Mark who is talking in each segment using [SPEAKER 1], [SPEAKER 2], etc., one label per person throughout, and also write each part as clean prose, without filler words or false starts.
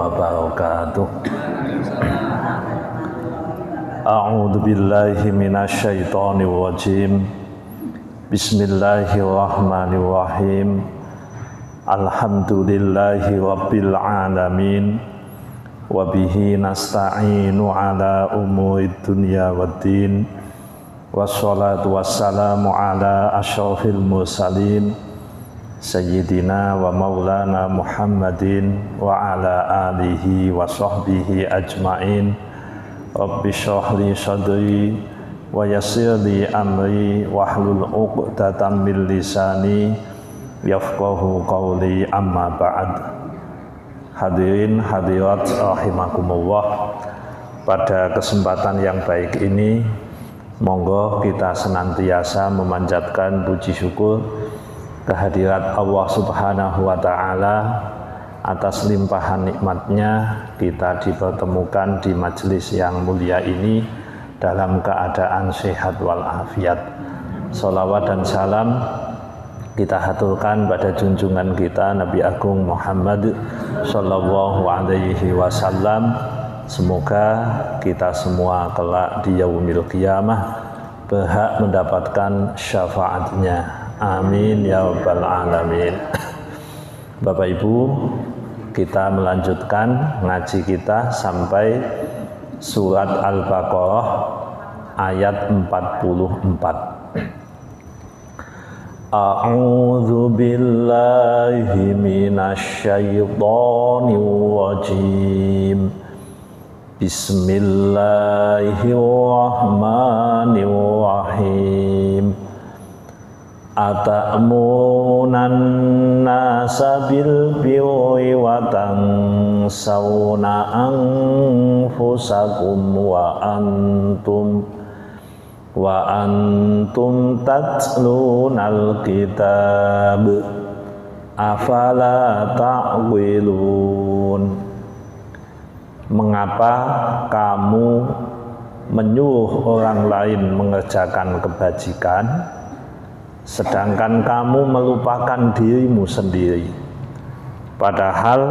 [SPEAKER 1] wabarakatuh. A'udzu billahi minasyaitonir rajim. Bismillahirrahmanirrahim. Alhamdulillahi rabbil alamin. Wa bihi nasta'inu ala umurid dunya waddin. Wassalatu wassalamu ala asyrafil mursalin Sayyidina wa maulana Muhammadin wa ala alihi wa sahbihi ajma'in. Rabbi shrah li sadri wa yassir li amri wahlul 'uqdatam min lisani yafqahu qawli, amma ba'd. Hadirin hadirat rahimakumullah, pada kesempatan yang baik ini monggo kita senantiasa memanjatkan puji syukur kehadirat Allah Subhanahu wa ta'ala atas limpahan nikmatnya kita dipertemukan di majelis yang mulia ini dalam keadaan sehat walafiat. Sholawat dan salam kita haturkan pada junjungan kita Nabi Agung Muhammad Sallallahu Alaihi Wasallam. Semoga kita semua kelak di yaumil qiyamah berhak mendapatkan syafaatnya. Amin ya rabbal alamin. Bapak Ibu, kita melanjutkan ngaji kita sampai surat Al-Baqarah ayat 44. A'udzu billahi minasyaitonir rajim. Bismillahirrahmanirrahim. Ata'munan nasa bil birri wa tansawna anfusakum wa antum tatlunal kitab afala ta'qilun. Mengapa kamu menyuruh orang lain mengerjakan kebajikan sedangkan kamu melupakan dirimu sendiri, padahal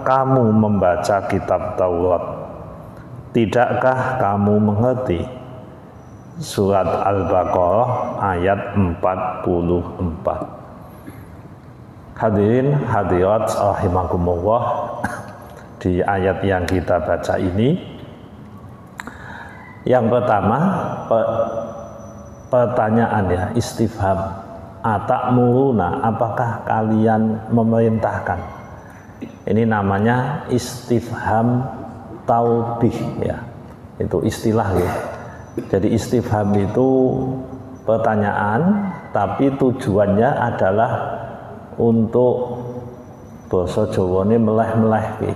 [SPEAKER 1] kamu membaca kitab Taurat? Tidakkah kamu mengerti? Surat Al-Baqarah ayat 44. Hadirin hadirat rahimakumullah, di ayat yang kita baca ini yang pertama pertanyaan ya, istifham. Atakmuruna, apakah kalian memerintahkan? Ini namanya istifham taubih ya. Itu istilah ya. Jadi istifham itu pertanyaan, tapi tujuannya adalah untuk basa Jawane meleh-meleh.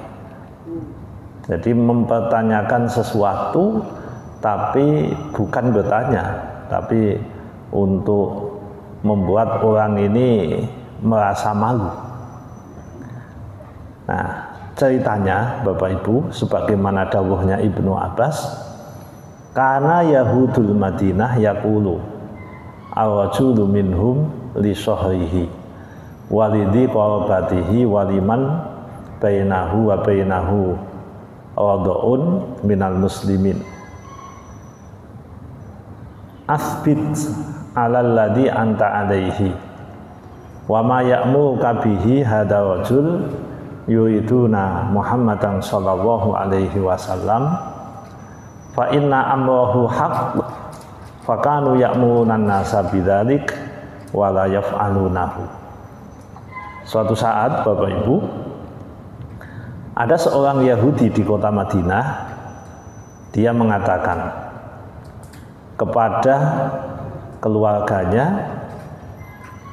[SPEAKER 1] Jadi mempertanyakan sesuatu, tapi bukan bertanya, tapi untuk membuat orang ini merasa malu. Nah, ceritanya Bapak Ibu, sebagaimana dawuhnya Ibnu Abbas, karena Yahudul Madinah yaqulu ar-rajulu minhum li sahrihi walidi qarabatihi waliman bainahu wa bainahu radha'un minal muslimin asbit alal ladzi anta alaihi wa ma ya'muruka bihi hadha rajul yuriduna Muhammadan sallallahu alaihi wasallam fa inna amrahu haqq fa kanu ya'muruna an-nasa bidzalik wa la yaf'alunahu. Suatu saat Bapak Ibu, ada seorang Yahudi di kota Madinah. Dia mengatakan kepada keluarganya,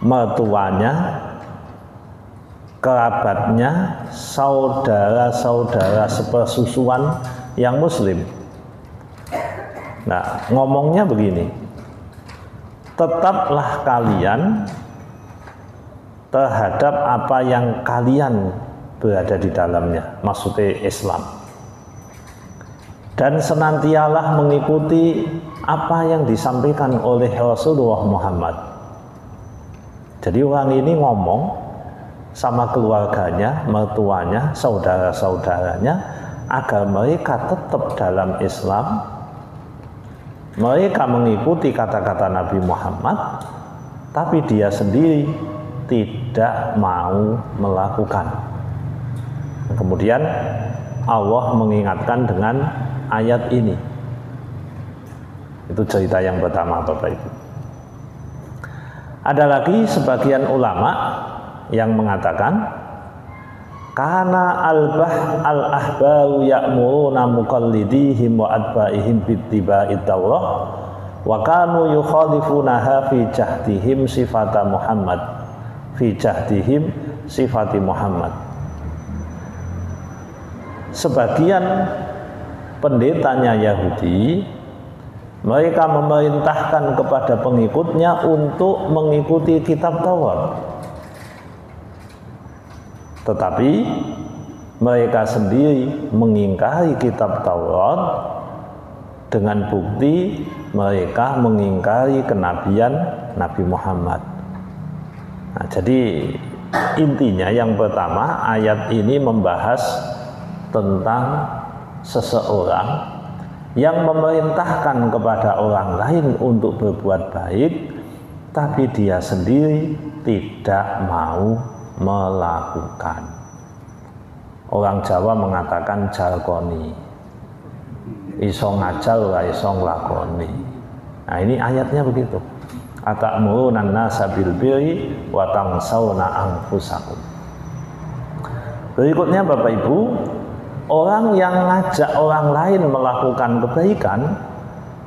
[SPEAKER 1] mertuanya, kerabatnya, saudara-saudara sepersusuan yang muslim. Nah, ngomongnya begini, tetaplah kalian terhadap apa yang kalian berada di dalamnya, maksudnya Islam, dan senantialah mengikuti apa yang disampaikan oleh Rasulullah Muhammad. Jadi orang ini ngomong sama keluarganya, mertuanya, saudara-saudaranya, agar mereka tetap dalam Islam. Mereka mengikuti kata-kata Nabi Muhammad, tapi dia sendiri tidak mau melakukan. Kemudian Allah mengingatkan dengan ayat ini. Itu cerita yang pertama, Bapak Ibu. Ada lagi sebagian ulama yang mengatakan, karena al-ahbaru ya'muruna muqallidihim wa adba'ihim bittiba'id Taurah wa kanu yukhalifunaha fi jahdihim sifata Muhammad fi jahdihim sifati Muhammad. Sebagian pendetanya Yahudi, mereka memerintahkan kepada pengikutnya untuk mengikuti kitab Taurat, tetapi mereka sendiri mengingkari kitab Taurat dengan bukti mereka mengingkari kenabian Nabi Muhammad. Nah, jadi intinya yang pertama, ayat ini membahas tentang seseorang yang memerintahkan kepada orang lain untuk berbuat baik, tapi dia sendiri tidak mau melakukan. Orang Jawa mengatakan jalkoni, iso ngajal ora iso nglakoni. Nah, ini ayatnya begitu. Atamuruna an-nasa bil birri wa tansawna anfusakum. Berikutnya Bapak Ibu, orang yang ngajak orang lain melakukan kebaikan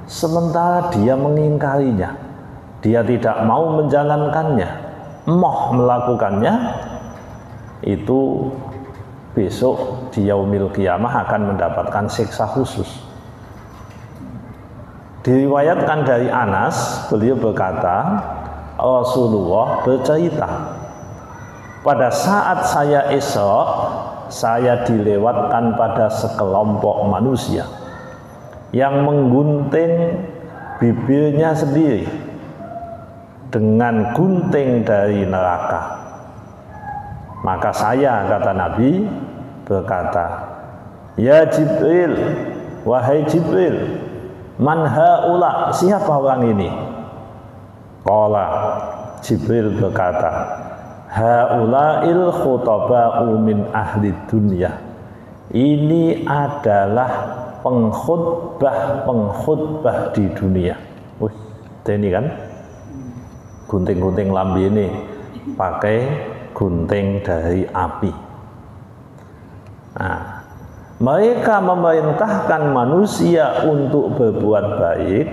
[SPEAKER 1] sementara dia mengingkarinya, dia tidak mau menjalankannya, moh melakukannya, itu besok di yaumil qiyamah akan mendapatkan siksa khusus. Diriwayatkan dari Anas, beliau berkata, Rasulullah bercerita, pada saat saya Isra, saya dilewatkan pada sekelompok manusia yang menggunting bibirnya sendiri dengan gunting dari neraka. Maka saya, kata Nabi, berkata, ya Jibril, wahai Jibril, man haula, siapa orang ini? Qala, Jibril berkata, haula'il khutaba'u min ahli dunya. Ini adalah pengkhutbah di dunia. Wih, ini kan gunting-gunting lambe ini pakai gunting dari api. Nah, mereka memerintahkan manusia untuk berbuat baik,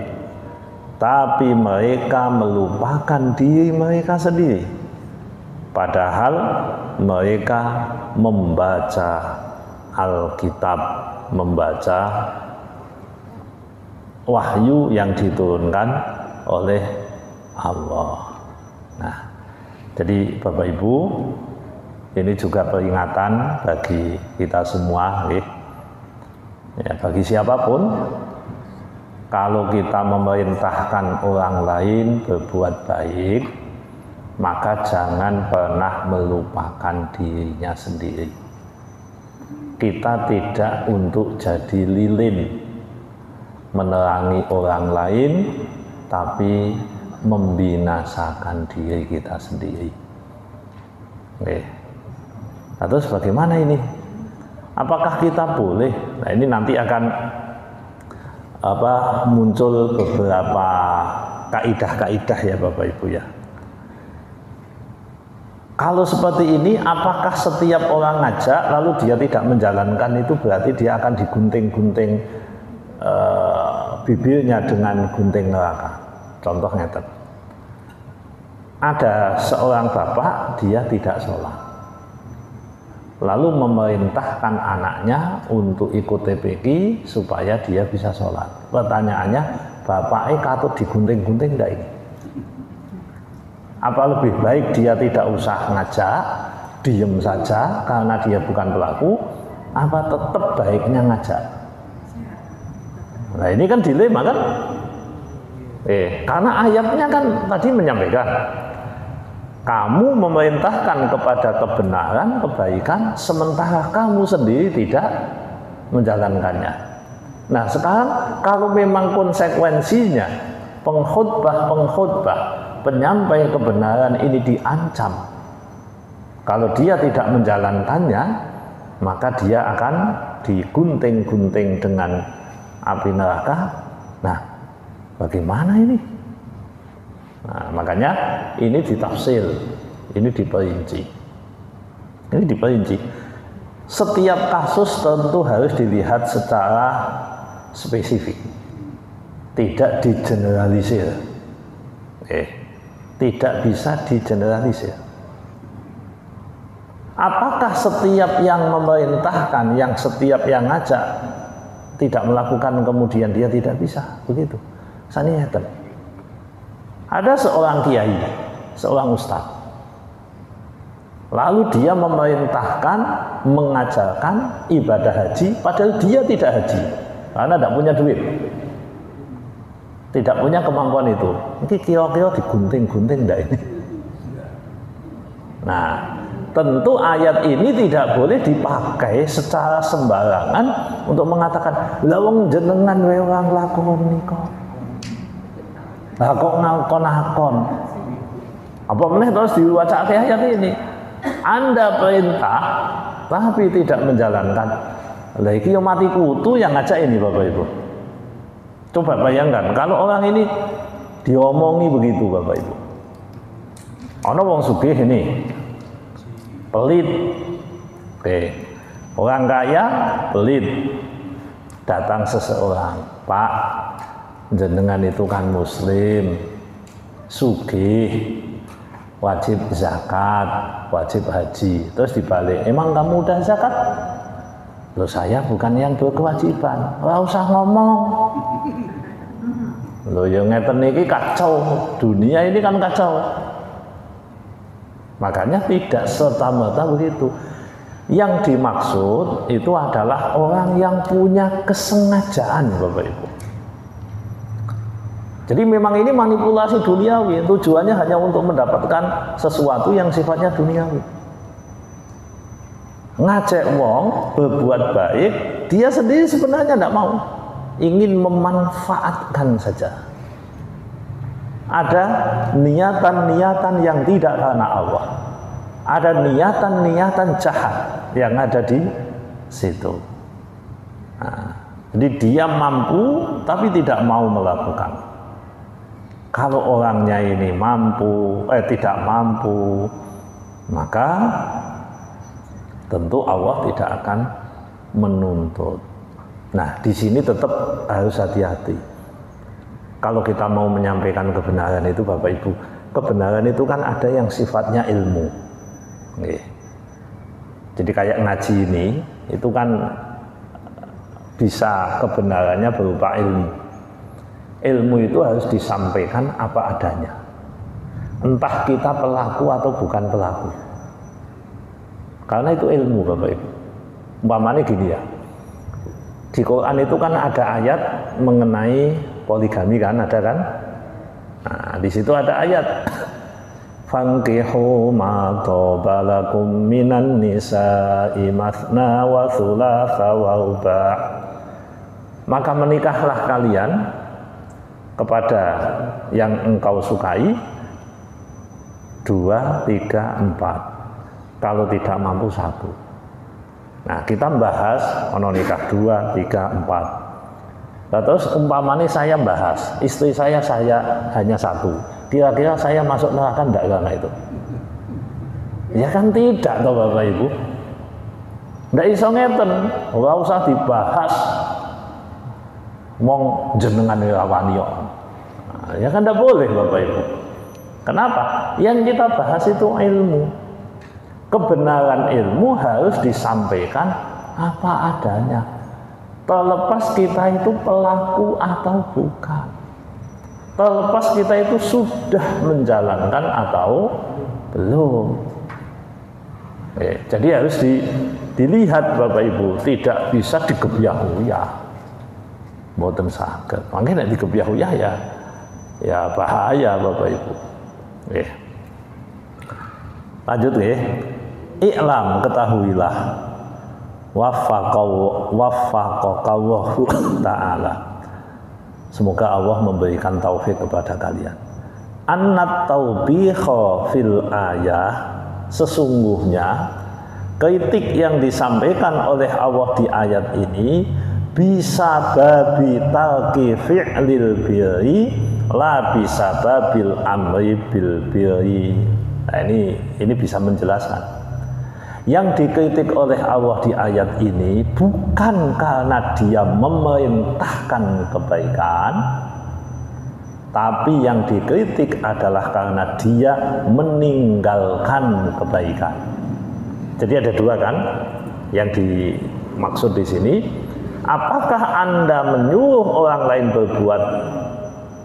[SPEAKER 1] tapi mereka melupakan diri mereka sendiri. Padahal mereka membaca Alkitab, membaca wahyu yang diturunkan oleh Allah. Nah, jadi Bapak Ibu, ini juga peringatan bagi kita semua, ya, bagi siapapun, kalau kita memerintahkan orang lain berbuat baik, maka jangan pernah melupakan dirinya sendiri. Kita tidak untuk jadi lilin menerangi orang lain, tapi membinasakan diri kita sendiri. Oke. Nah, terus bagaimana ini? Apakah kita boleh? Nah, ini nanti akan muncul beberapa kaidah-kaidah ya Bapak Ibu ya. Kalau seperti ini, apakah setiap orang ngajak lalu dia tidak menjalankan, itu berarti dia akan digunting-gunting bibirnya dengan gunting neraka? Contohnya, ada seorang bapak, dia tidak sholat, lalu memerintahkan anaknya untuk ikut TPQ supaya dia bisa sholat. Pertanyaannya, bapaknya katut digunting-gunting enggak ini? Apa lebih baik dia tidak usah ngajak, diem saja karena dia bukan pelaku, apa tetap baiknya ngajak? Nah, ini kan dilema kan? Karena ayatnya kan tadi menyampaikan kamu memerintahkan kepada kebenaran, kebaikan, sementara kamu sendiri tidak menjalankannya. Nah sekarang kalau memang konsekuensinya pengkhotbah, penyampai kebenaran ini diancam, kalau dia tidak menjalankannya, maka dia akan digunting-gunting dengan api neraka. Nah, bagaimana ini? Nah, makanya ini ditafsir, ini diperinci. Ini diperinci. Setiap kasus tentu harus dilihat secara spesifik, tidak digeneralisir. Tidak bisa digeneralisir. Apakah setiap yang memerintahkan, yang setiap yang ngajak tidak melakukan kemudian dia tidak bisa? Begitu. Saniyatan. Ada seorang kiai, seorang ustadz, lalu dia memerintahkan, mengajarkan ibadah haji, padahal dia tidak haji karena tidak punya duit, tidak punya kemampuan itu. Ini kira-kira digunting-gunting enggak ini? Nah, tentu ayat ini tidak boleh dipakai secara sembarangan untuk mengatakan lawang jenengan wewang lakoni kok. Lah kok ngakon-ngakon. Apa meneh terus diwacake ayat ini? Anda perintah tapi tidak menjalankan. Lah iki yo mati kutu yang ngajak ini Bapak Ibu. Coba bayangkan kalau orang ini diomongi begitu Bapak Ibu. Ana wong sugih ini pelit. Orang kaya pelit. Datang seseorang, Pak, jenengan itu kan muslim, sugih, wajib zakat, wajib haji. Terus dibalik, emang kamu udah zakat? Loh saya bukan yang berkewajiban. Nggak usah ngomong. Loh yang ngeten iki kacau, dunia ini kan kacau. Makanya tidak serta-merta begitu. Yang dimaksud itu adalah orang yang punya kesengajaan Bapak Ibu. Jadi memang ini manipulasi duniawi, tujuannya hanya untuk mendapatkan sesuatu yang sifatnya duniawi. Ngajak wong berbuat baik, dia sendiri sebenarnya tidak mau, ingin memanfaatkan saja. Ada niatan-niatan yang tidak karena Allah, ada niatan-niatan jahat yang ada di situ. Nah, jadi dia mampu tapi tidak mau melakukan. Kalau orangnya ini mampu, tidak mampu, maka tentu Allah tidak akan menuntut. Nah, di sini tetap harus hati-hati. Kalau kita mau menyampaikan kebenaran itu Bapak Ibu, kebenaran itu kan ada yang sifatnya ilmu. Jadi kayak ngaji ini, itu kan bisa kebenarannya berupa ilmu. Ilmu itu harus disampaikan apa adanya. Entah kita pelaku atau bukan pelaku. Karena itu ilmu Bapak Ibu. Umpamanya gini ya. Di Quran itu kan ada ayat mengenai poligami kan, ada kan? Nah, di situ ada ayat fankihu ma tobalakum minan nisa'i mathna wa thulatha wa ruba'. Maka menikahlah kalian kepada yang engkau sukai 2, 3, 4. Kalau tidak mampu 1. Nah, kita bahas ono nikah 2, 3, 4. Nah, terus umpamanya saya bahas istri saya hanya 1. Kira-kira saya masuk neraka enggak karena itu? Ya kan tidak toh Bapak Ibu. Ndak iso ngeten, ora usah dibahas. Mong jenengan rawani kok. Nah, ya kan tidak boleh Bapak Ibu. Kenapa? Yang kita bahas itu ilmu. Kebenaran ilmu harus disampaikan apa adanya. Terlepas kita itu pelaku atau bukan. Terlepas kita itu sudah menjalankan atau belum. Jadi harus dilihat Bapak Ibu, tidak bisa digebyah-uyah. Mboten saged. Mangke nek digebyah-uyah ya bahaya Bapak Ibu. Lanjut ya. I'lam, ketahuilah, waffaqakallahu ta'ala. Semoga Allah memberikan taufik kepada kalian. Annat tawbiha fil ayah, sesungguhnya kritik yang disampaikan oleh Allah di ayat ini bisa babi talqi fi'lil birri la bisa babil amri bil birri. Nah, ini bisa menjelaskan. Yang dikritik oleh Allah di ayat ini bukan karena dia memerintahkan kebaikan, tapi yang dikritik adalah karena dia meninggalkan kebaikan. Jadi ada dua kan yang dimaksud di sini. Apakah Anda menyuruh orang lain berbuat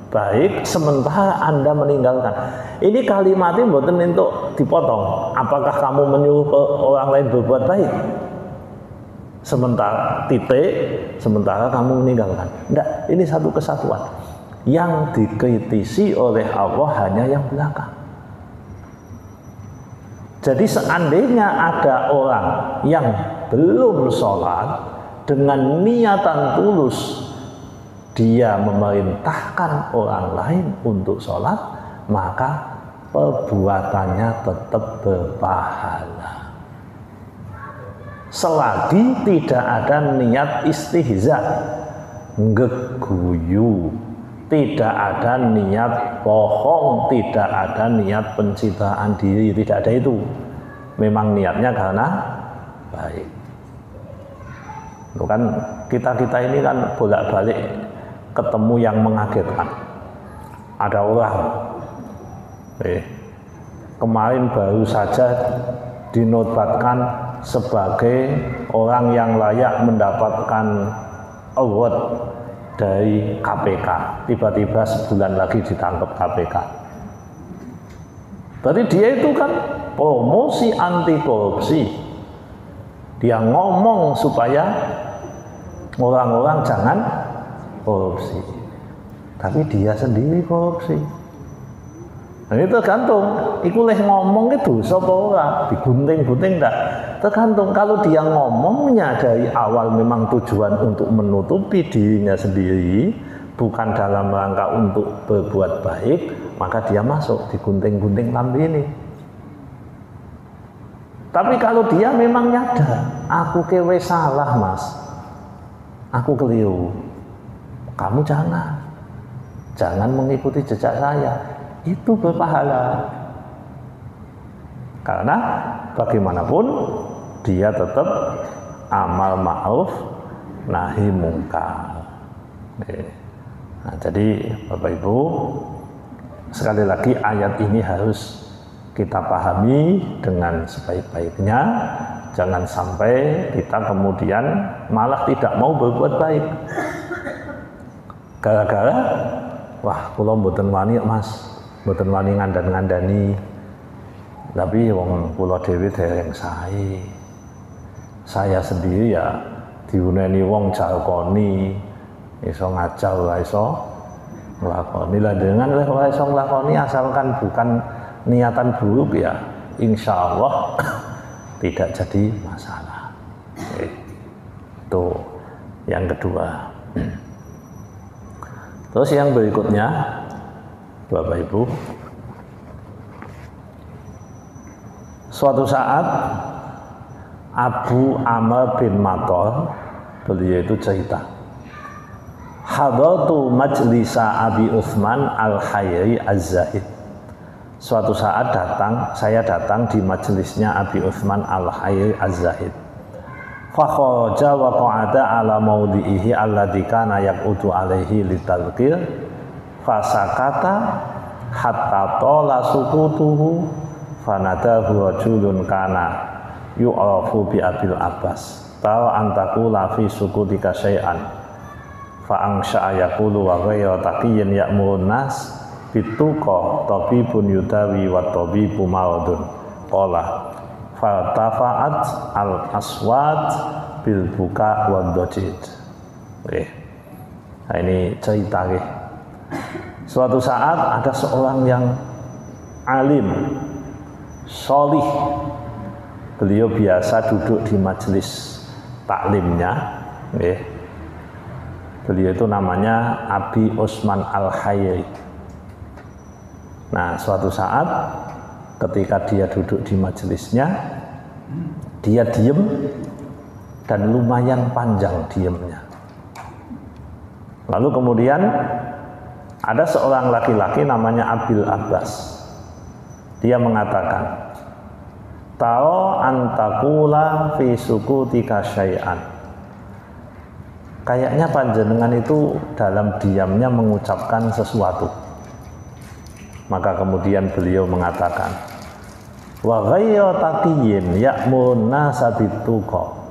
[SPEAKER 1] baik sementara Anda meninggalkan? Ini kalimatnya mboten entuk dipotong. Apakah kamu menyuruh orang lain berbuat baik sementara sementara kamu meninggalkan? Enggak, ini satu kesatuan. Yang dikritisi oleh Allah hanya yang belakang. Jadi seandainya ada orang yang belum sholat dengan niatan tulus, dia memerintahkan orang lain untuk sholat, maka perbuatannya tetap berpahala. Selagi tidak ada niat istihza, ngeguyu, tidak ada niat bohong, tidak ada niat pencitraan diri, tidak ada itu. Memang niatnya karena baik. Itu kan kita ini kan bolak-balik ketemu yang mengagetkan. Ada orang kemarin baru saja dinobatkan sebagai orang yang layak mendapatkan award dari KPK. Tiba-tiba sebulan lagi ditangkap KPK. Berarti dia itu kan promosi anti korupsi. Dia ngomong supaya orang-orang jangan korupsi, tapi dia sendiri korupsi. Nah, itu tergantung, iku leh ngomong itu dosa apa ora, digunting-gunting enggak. Tergantung, kalau dia ngomongnya dari awal memang tujuan untuk menutupi dirinya sendiri, bukan dalam rangka untuk berbuat baik, maka dia masuk digunting-gunting lambe ini. Tapi kalau dia memang nyadar, aku kewe salah mas, aku keliru, kamu jangan mengikuti jejak saya, itu berpahala. Karena bagaimanapun dia tetap amal ma'ruf nahi mungkar. Nah, jadi Bapak Ibu, sekali lagi ayat ini harus kita pahami dengan sebaik-baiknya. Jangan sampai kita kemudian malah tidak mau berbuat baik gara-gara wah kula mboten wani mas, mboten wani ngandani, tapi wong kula dhewe dereng sae. Saya sendiri ya diuneni wong jalkoni, iso ngajal lah iso nglakoni. Lah dengan ora iso nglakoni asalkan bukan niatan buruk ya insya Allah tidak jadi masalah. Itu yang kedua. Terus yang berikutnya Bapak Ibu, suatu saat Abu Amr bin Mator, beliau itu cerita, hadartu majlisa Abi Utsman al-Khairi az-Zahid. Suatu saat saya datang di majelisnya Abi Utsman al-Khairi az-Zahid. Fa kharaja wa qa'ada ala mawdihi alladzi kana yaqudu alaihi litalqir fa sakata hatta tala sukutuhu fanadahu rajulun kana yu'rafu bi Abil Abbas tawa antakula fi sukutika syai'an fa angsha yaqulu wa ghayra taqiyyin ya'murun nas bituqa tabibun yudawi wa tabibu maradun qala faltafa'at al-aswad bil buka wa dajid. Nah, ini cerita nih. Suatu saat ada seorang yang alim, solih. Beliau biasa duduk di majelis taklimnya, beliau itu namanya Abi Usman Al-Hayri. Nah, suatu saat ketika dia duduk di majelisnya, dia diem dan lumayan panjang diemnya. Lalu kemudian ada seorang laki-laki namanya Abil Abbas. Dia mengatakan, "Taro antakula fi sukutika syai'an." Kayaknya panjenengan itu dalam diamnya mengucapkan sesuatu. Maka kemudian beliau mengatakan, "Wa ghayra taqiyyin ya'murun nasa bituqa."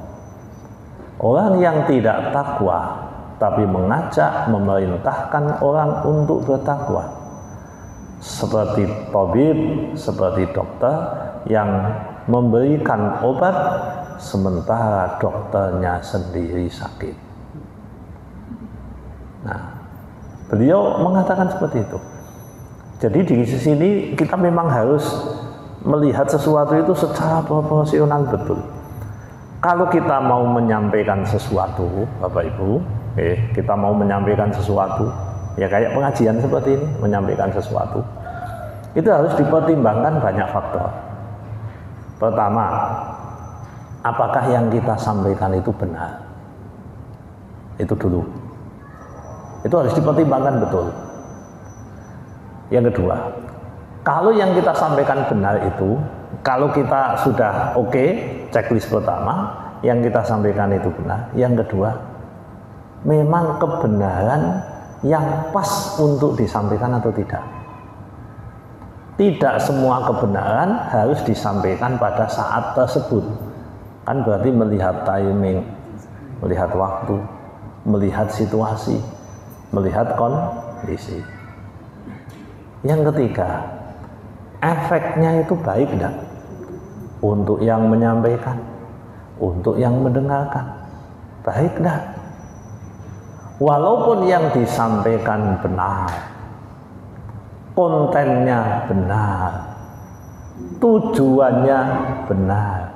[SPEAKER 1] Orang yang tidak takwa tapi mengajak, memerintahkan orang untuk bertakwa. Seperti tabib, seperti dokter yang memberikan obat sementara dokternya sendiri sakit. Nah, beliau mengatakan seperti itu. Jadi di sini kita memang harus melihat sesuatu itu secara proporsional betul. Kalau kita mau menyampaikan sesuatu, Bapak Ibu, kita mau menyampaikan sesuatu, ya kayak pengajian seperti ini, menyampaikan sesuatu, itu harus dipertimbangkan banyak faktor. Pertama, apakah yang kita sampaikan itu benar? Itu dulu. Itu harus dipertimbangkan betul. Yang kedua, kalau yang kita sampaikan benar itu, kalau kita sudah oke, checklist pertama, yang kita sampaikan itu benar. Yang kedua, memang kebenaran yang pas untuk disampaikan atau tidak. Tidak semua kebenaran harus disampaikan pada saat tersebut. Kan berarti melihat timing, melihat waktu, melihat situasi, melihat kondisi. Yang ketiga, efeknya itu baik enggak? Untuk yang menyampaikan, untuk yang mendengarkan, baik enggak? Walaupun yang disampaikan benar, kontennya benar, tujuannya benar,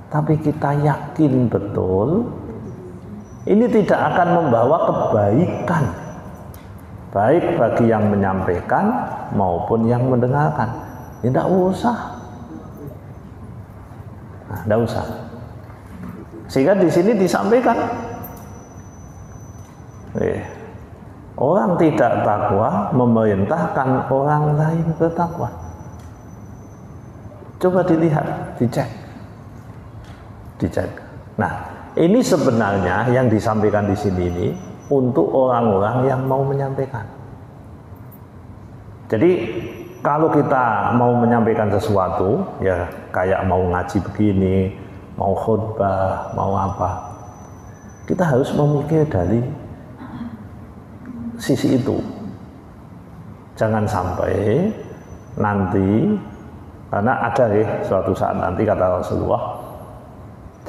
[SPEAKER 1] tapi kita yakin betul ini tidak akan membawa kebaikan, baik bagi yang menyampaikan maupun yang mendengarkan. Tidak usah. Nah, tidak usah. Sehingga di sini disampaikan, orang tidak takwa memerintahkan orang lain bertakwa. Coba dilihat, dicek. Nah, ini sebenarnya yang disampaikan di sini ini untuk orang-orang yang mau menyampaikan. Jadi kalau kita mau menyampaikan sesuatu, ya kayak mau ngaji begini, mau khutbah, mau apa, kita harus memikir dari sisi itu. Jangan sampai nanti, karena ada suatu saat nanti kata Rasulullah,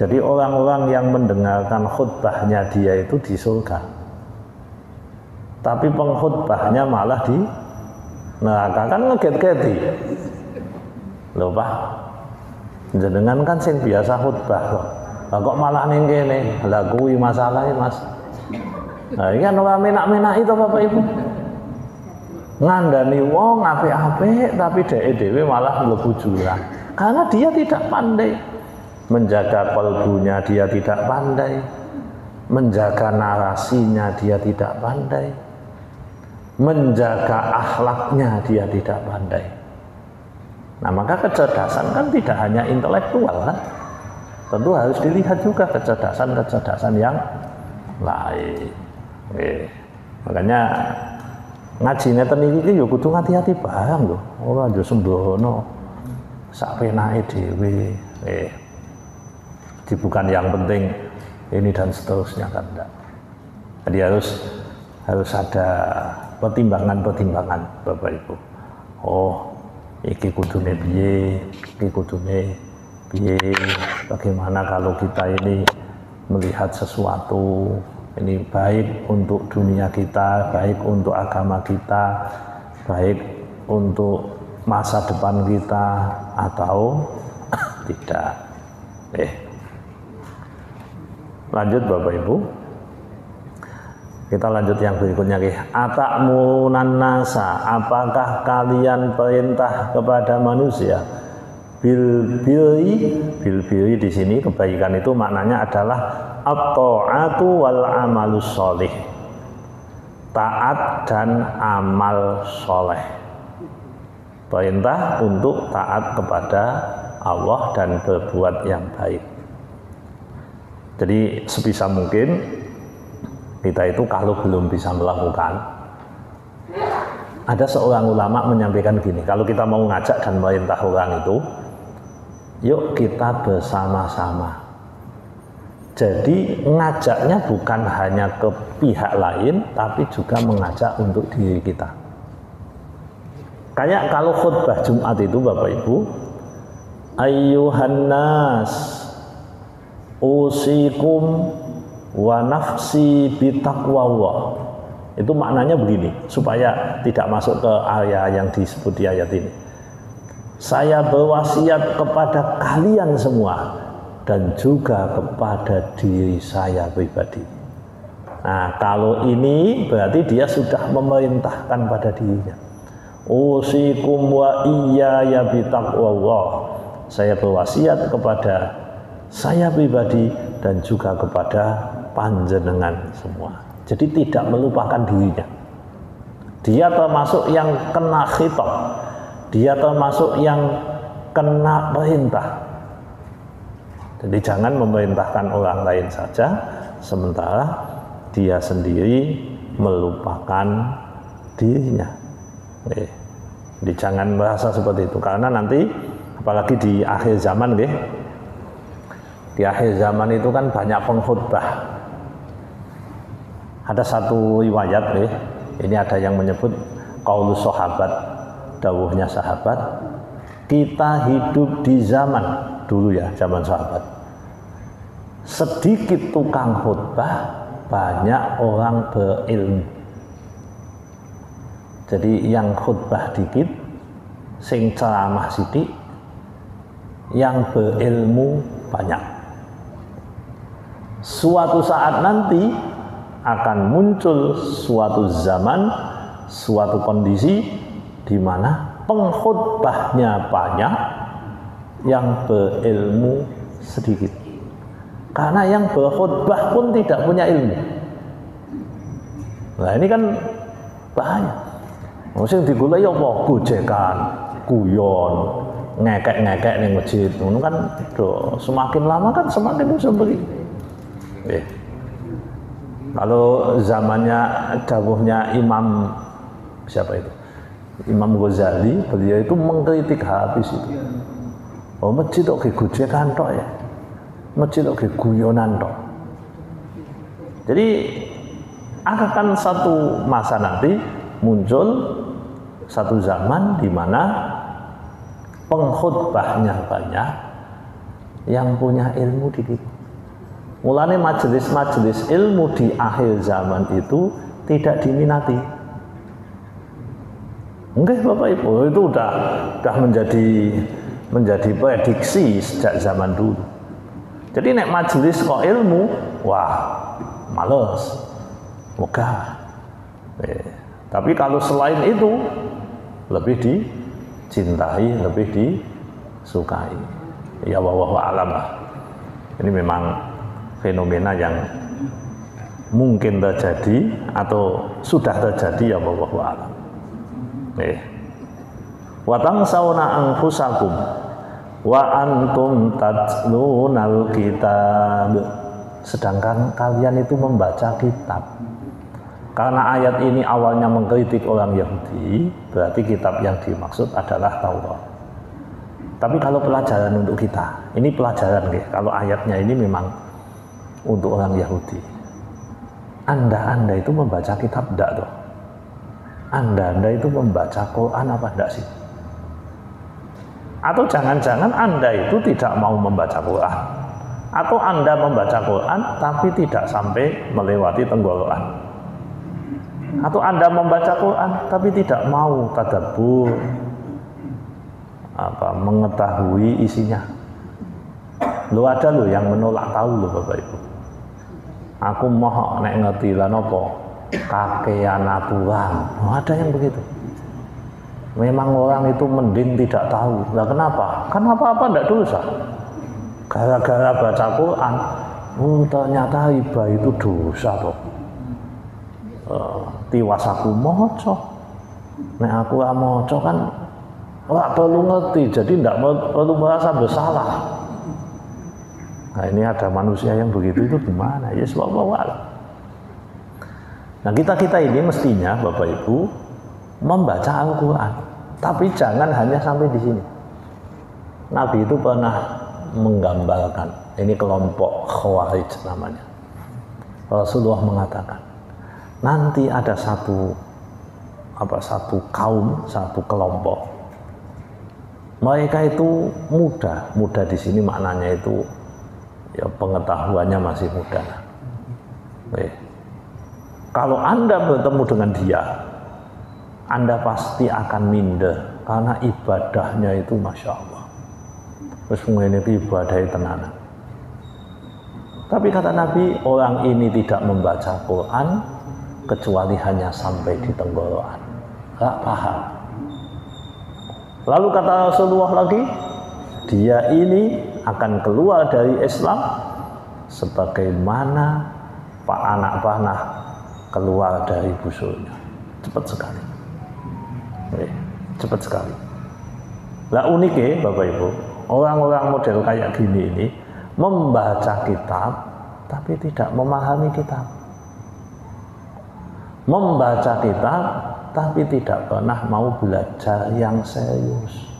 [SPEAKER 1] jadi orang-orang yang mendengarkan khutbahnya dia itu di surga, tapi pengkhutbahnya malah di neraka. Kan ngeget-geti lho Pak, jenengan kan sing biasa khutbah kok malah ning kene, lha kuwi masalahe Mas. Nah, ini kan orang menak-menak itu Bapak Ibu, ngandani wong apik-apik tapi dhewe malah mlebu jurang karena dia tidak pandai menjaga kalbunya, dia tidak pandai menjaga narasinya, dia tidak pandai menjaga akhlaknya, dia tidak pandai. Nah, maka kecerdasan kan tidak hanya intelektual kan, tentu harus dilihat juga kecerdasan yang lain. Makanya ngaji neten iki yo kudu hati-hati barang lho, ora yo sembrono sak penake dhewe. Bukan yang penting ini dan seterusnya kan enggak. Jadi harus ada pertimbangan Bapak Ibu. Oh, iki kudune piye, iki kudune piye, bagaimana kalau kita ini melihat sesuatu ini baik untuk dunia kita, baik untuk agama kita, baik untuk masa depan kita atau tidak. Lanjut Bapak Ibu. Kita lanjut yang berikutnya. Atakmunan nasa, apakah kalian perintah kepada manusia bil biri di sini kebaikan itu maknanya adalah at-ta'atu wal amalus sholih, taat dan amal soleh. Perintah untuk taat kepada Allah dan berbuat yang baik. Jadi sebisa mungkin kita itu kalau belum bisa melakukan, ada seorang ulama menyampaikan gini, kalau kita mau ngajak dan merintah orang itu, yuk kita bersama-sama. Jadi ngajaknya bukan hanya ke pihak lain, tapi juga mengajak untuk diri kita. Kayak kalau khutbah Jumat itu Bapak Ibu, ayyuhan nas usikum wa nafsi bitaqwallah. Itu maknanya begini, supaya tidak masuk ke area yang disebut di ayat ini. Saya berwasiat kepada kalian semua dan juga kepada diri saya pribadi. Nah, kalau ini berarti dia sudah memerintahkan pada dirinya. Usikum wa iyaya bitaqwallah. Saya berwasiat kepada saya pribadi dan juga kepada panjenengan semua. Jadi tidak melupakan dirinya. Dia termasuk yang kena khitab. Dia termasuk yang kena perintah. Jadi jangan memerintahkan orang lain saja, sementara dia sendiri melupakan dirinya. Jadi jangan merasa seperti itu, karena nanti apalagi di akhir zaman, di akhir zaman itu kan banyak pengkhutbah. Ada satu riwayat, ini ada yang menyebut qaulus sahabat, dawuhnya sahabat, kita hidup di zaman dulu ya, zaman sahabat, sedikit tukang khutbah, banyak orang berilmu. Jadi yang khutbah dikit, sing ceramah sidik, yang berilmu banyak. Suatu saat nanti akan muncul suatu zaman, suatu kondisi di mana pengkhutbahnya banyak, yang berilmu sedikit. Karena yang berkhutbah pun tidak punya ilmu. Nah ini kan bahaya. Mesti digulai apa? Gojekan, guyon, ngekek-ngekek ning masjid. Itu kan semakin lama kan semakin sembeli. Kalau zamannya dawuhnya Imam siapa itu? Imam Ghazali, beliau itu mengkritik habis itu. Oh masjid oke gojekan tok ya. Masjid oke guyonan tok. Jadi akan satu masa nanti muncul satu zaman di mana pengkhutbahnya banyak, yang punya ilmu dikit. Mulane majelis-majelis ilmu di akhir zaman itu tidak diminati. Enggak Bapak Ibu, itu udah menjadi prediksi sejak zaman dulu. Jadi nek majelis kok ilmu, wah males, mogah. Tapi kalau selain itu lebih dicintai, lebih disukai. Ya wallahu a'lam. Ini memang fenomena yang mungkin terjadi atau sudah terjadi, ya wallahu a'lam. Wa tansawna anfusakum wa antum tatlunal kitab. Sedangkan kalian itu membaca kitab. Karena ayat ini awalnya mengkritik orang Yahudi, berarti kitab yang dimaksud adalah Taurat. Tapi kalau pelajaran untuk kita, ini pelajaran kalau ayatnya ini memang untuk orang Yahudi. Anda itu membaca kitab enggak toh? Anda itu membaca Quran apa enggak sih? Atau jangan-jangan Anda itu tidak mau membaca Quran, atau Anda membaca Quran tapi tidak sampai melewati tenggorokan, atau Anda membaca Quran tapi tidak mau tadabbur, mengetahui isinya. Lo ada lo yang menolak tahu lo Bapak Ibu. Aku mau nek ngerti lah nopo kakean aturan. Oh, ada yang begitu. Memang orang itu mending tidak tahu. Lah kenapa? Kan apa-apa tidak dosa. Gara-gara baca Quran, ternyata riba itu dosa toh. Tiwas aku moco. Nek aku moco kan ora perlu ngerti, jadi tidak perlu merasa bersalah. Nah ini ada manusia yang begitu itu gimana? Ya wallahu a'lam. Nah kita ini mestinya Bapak Ibu membaca Al-Quran, tapi jangan hanya sampai di sini. Nabi itu pernah menggambarkan, ini kelompok Khawarij namanya. Rasulullah mengatakan, nanti ada satu kaum, satu kelompok. Mereka itu muda di sini maknanya itu ya pengetahuannya masih muda. Kalau Anda bertemu dengan dia, Anda pasti akan minder karena ibadahnya itu Masya Allah. Terus ini ibadah tenanan. Tapi kata Nabi, orang ini tidak membaca Quran kecuali hanya sampai di tenggorokan. Gak paham. Lalu kata Rasulullah lagi, dia ini akan keluar dari Islam sebagaimana pak anak panah keluar dari busurnya. Cepat sekali. Cepat sekali. Lah uniknya Bapak Ibu, orang-orang model kayak gini ini membaca kitab tapi tidak memahami kitab. Membaca kitab tapi tidak pernah mau belajar yang serius.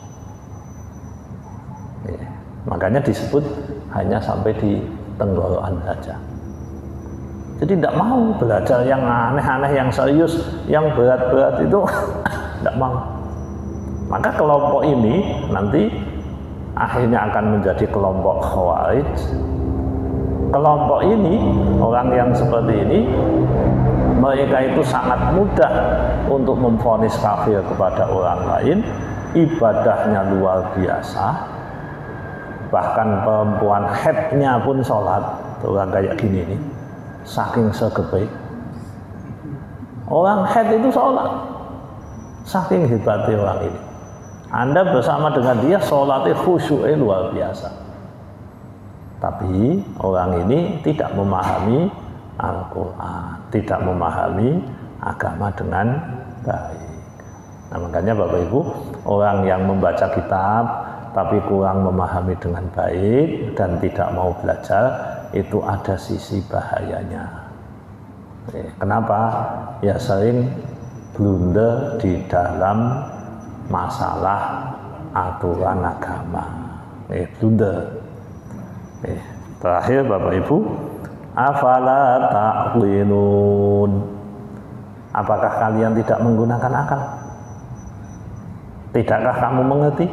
[SPEAKER 1] Makanya disebut hanya sampai di tenggorokan saja. Jadi tidak mau belajar yang aneh-aneh, yang serius, yang berat-berat itu tidak mau. Maka kelompok ini nanti akhirnya akan menjadi kelompok Khawarij. Kelompok ini, orang yang seperti ini, mereka itu sangat mudah untuk memvonis kafir kepada orang lain, ibadahnya luar biasa, bahkan perempuan haidnya pun sholat. Orang kayak gini nih, saking segebaik. Orang haid itu sholat, saking hebatnya orang ini. Anda bersama dengan dia sholatnya khusyuknya luar biasa. Tapi orang ini tidak memahami Al-Quran, tidak memahami agama dengan baik. Nah makanya Bapak Ibu, orang yang membaca kitab tapi kurang memahami dengan baik dan tidak mau belajar, itu ada sisi bahayanya. Kenapa? Ya sering blunder di dalam masalah aturan agama. Blunder. Terakhir Bapak Ibu, afala ta'qilun, apakah kalian tidak menggunakan akal? Tidakkah kamu mengerti?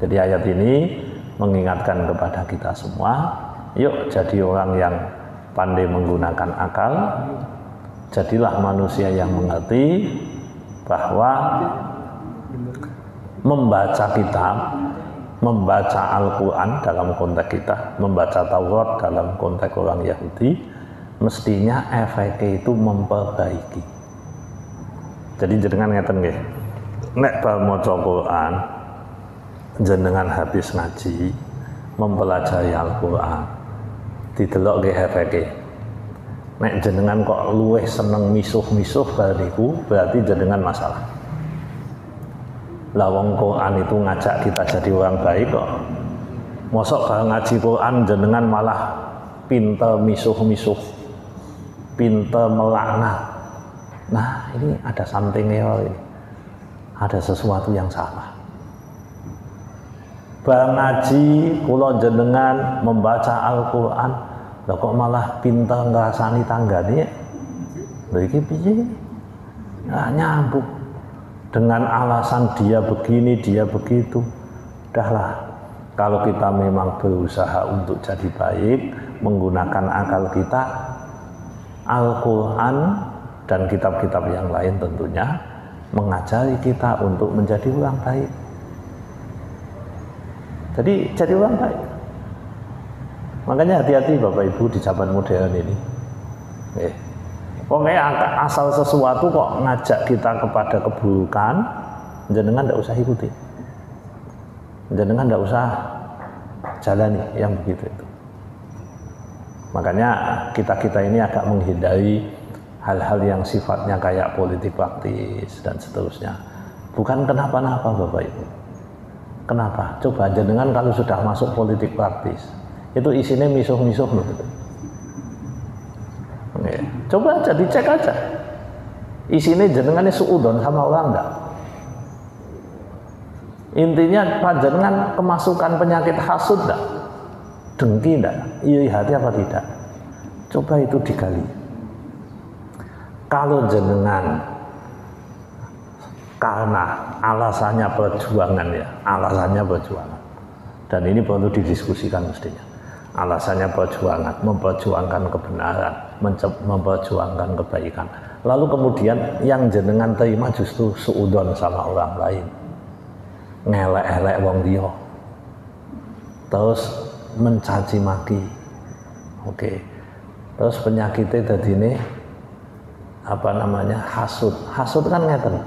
[SPEAKER 1] Jadi ayat ini mengingatkan kepada kita semua, yuk jadi orang yang pandai menggunakan akal, jadilah manusia yang mengerti bahwa membaca kitab, membaca Al-Quran dalam konteks kita, membaca Taurat dalam konteks orang Yahudi, mestinya efeknya itu memperbaiki. Jadi jenengan ngeten nggih, nek bar maca Quran, jenengan habis ngaji, mempelajari Al-Quran, didelok nggih efeknya. Nek jenengan kok luweh seneng misuh-misuh bariku, berarti jenengan masalah. Lah wong Quran itu ngajak kita jadi orang baik kok. Mosok kalau ngaji Quran jenengan malah pinter misuh-misuh, pinter melaknat. Nah ini ada something ini, ada sesuatu yang salah. Bar ngaji kula jenengan membaca Al-Quran, lah kok malah pinter ngrasani tanggane. Lha iki piye? Nah, nyambung. Dengan alasan dia begini, dia begitu. Udahlah, kalau kita memang berusaha untuk jadi baik, menggunakan akal kita, Al-Quran dan kitab-kitab yang lain tentunya mengajari kita untuk menjadi orang baik. Jadi orang baik. Makanya hati-hati Bapak Ibu di zaman modern ini. Pokoknya asal sesuatu kok ngajak kita kepada keburukan, jenengan tidak usah ikuti. Jenengan tidak usah jalani yang begitu itu. Makanya kita ini agak menghindari hal-hal yang sifatnya kayak politik praktis dan seterusnya. Bukan kenapa-napa Bapak Ibu. Kenapa? Coba jenengan kalau sudah masuk politik praktis, itu isinya misuh-misuh loh. Coba aja dicek aja. Isinya jenengan suudon sama orang enggak? Intinya panjenengan kemasukan penyakit hasud enggak? Dengki enggak? Iri hati apa tidak? Coba itu digali. Kalau jenengan karena alasannya perjuangan ya, alasannya perjuangan. Dan ini perlu didiskusikan mestinya. Alasannya perjuangan, memperjuangkan kebenaran, memperjuangkan kebaikan. Lalu kemudian yang jenengan terima justru suudon sama orang lain, ngelek-elek wong liya, terus mencaci maki. Terus penyakitnya tadi ini hasud. Hasud kan ngeten.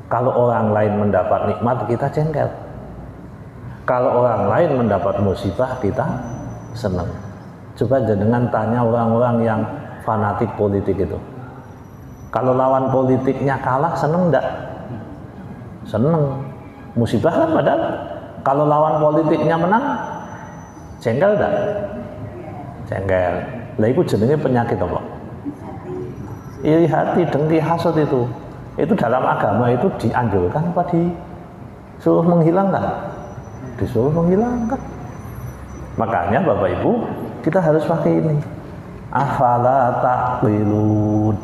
[SPEAKER 1] Kalau orang lain mendapat nikmat, kita jengkel. Kalau orang lain mendapat musibah, kita senang. Coba jenengan tanya orang-orang yang fanatik politik itu. Kalau lawan politiknya kalah, seneng enggak? Seneng. Musibah kan padahal. Kalau lawan politiknya menang, jengkel enggak? Jengkel. Lah itu jenenge penyakit apa? Iri hati, dengki, hasud itu. Itu dalam agama itu dianjurkan apa disuruh menghilangkan? Disuruh menghilangkan. Makanya Bapak Ibu, kita harus pakai ini. Afala taqilun.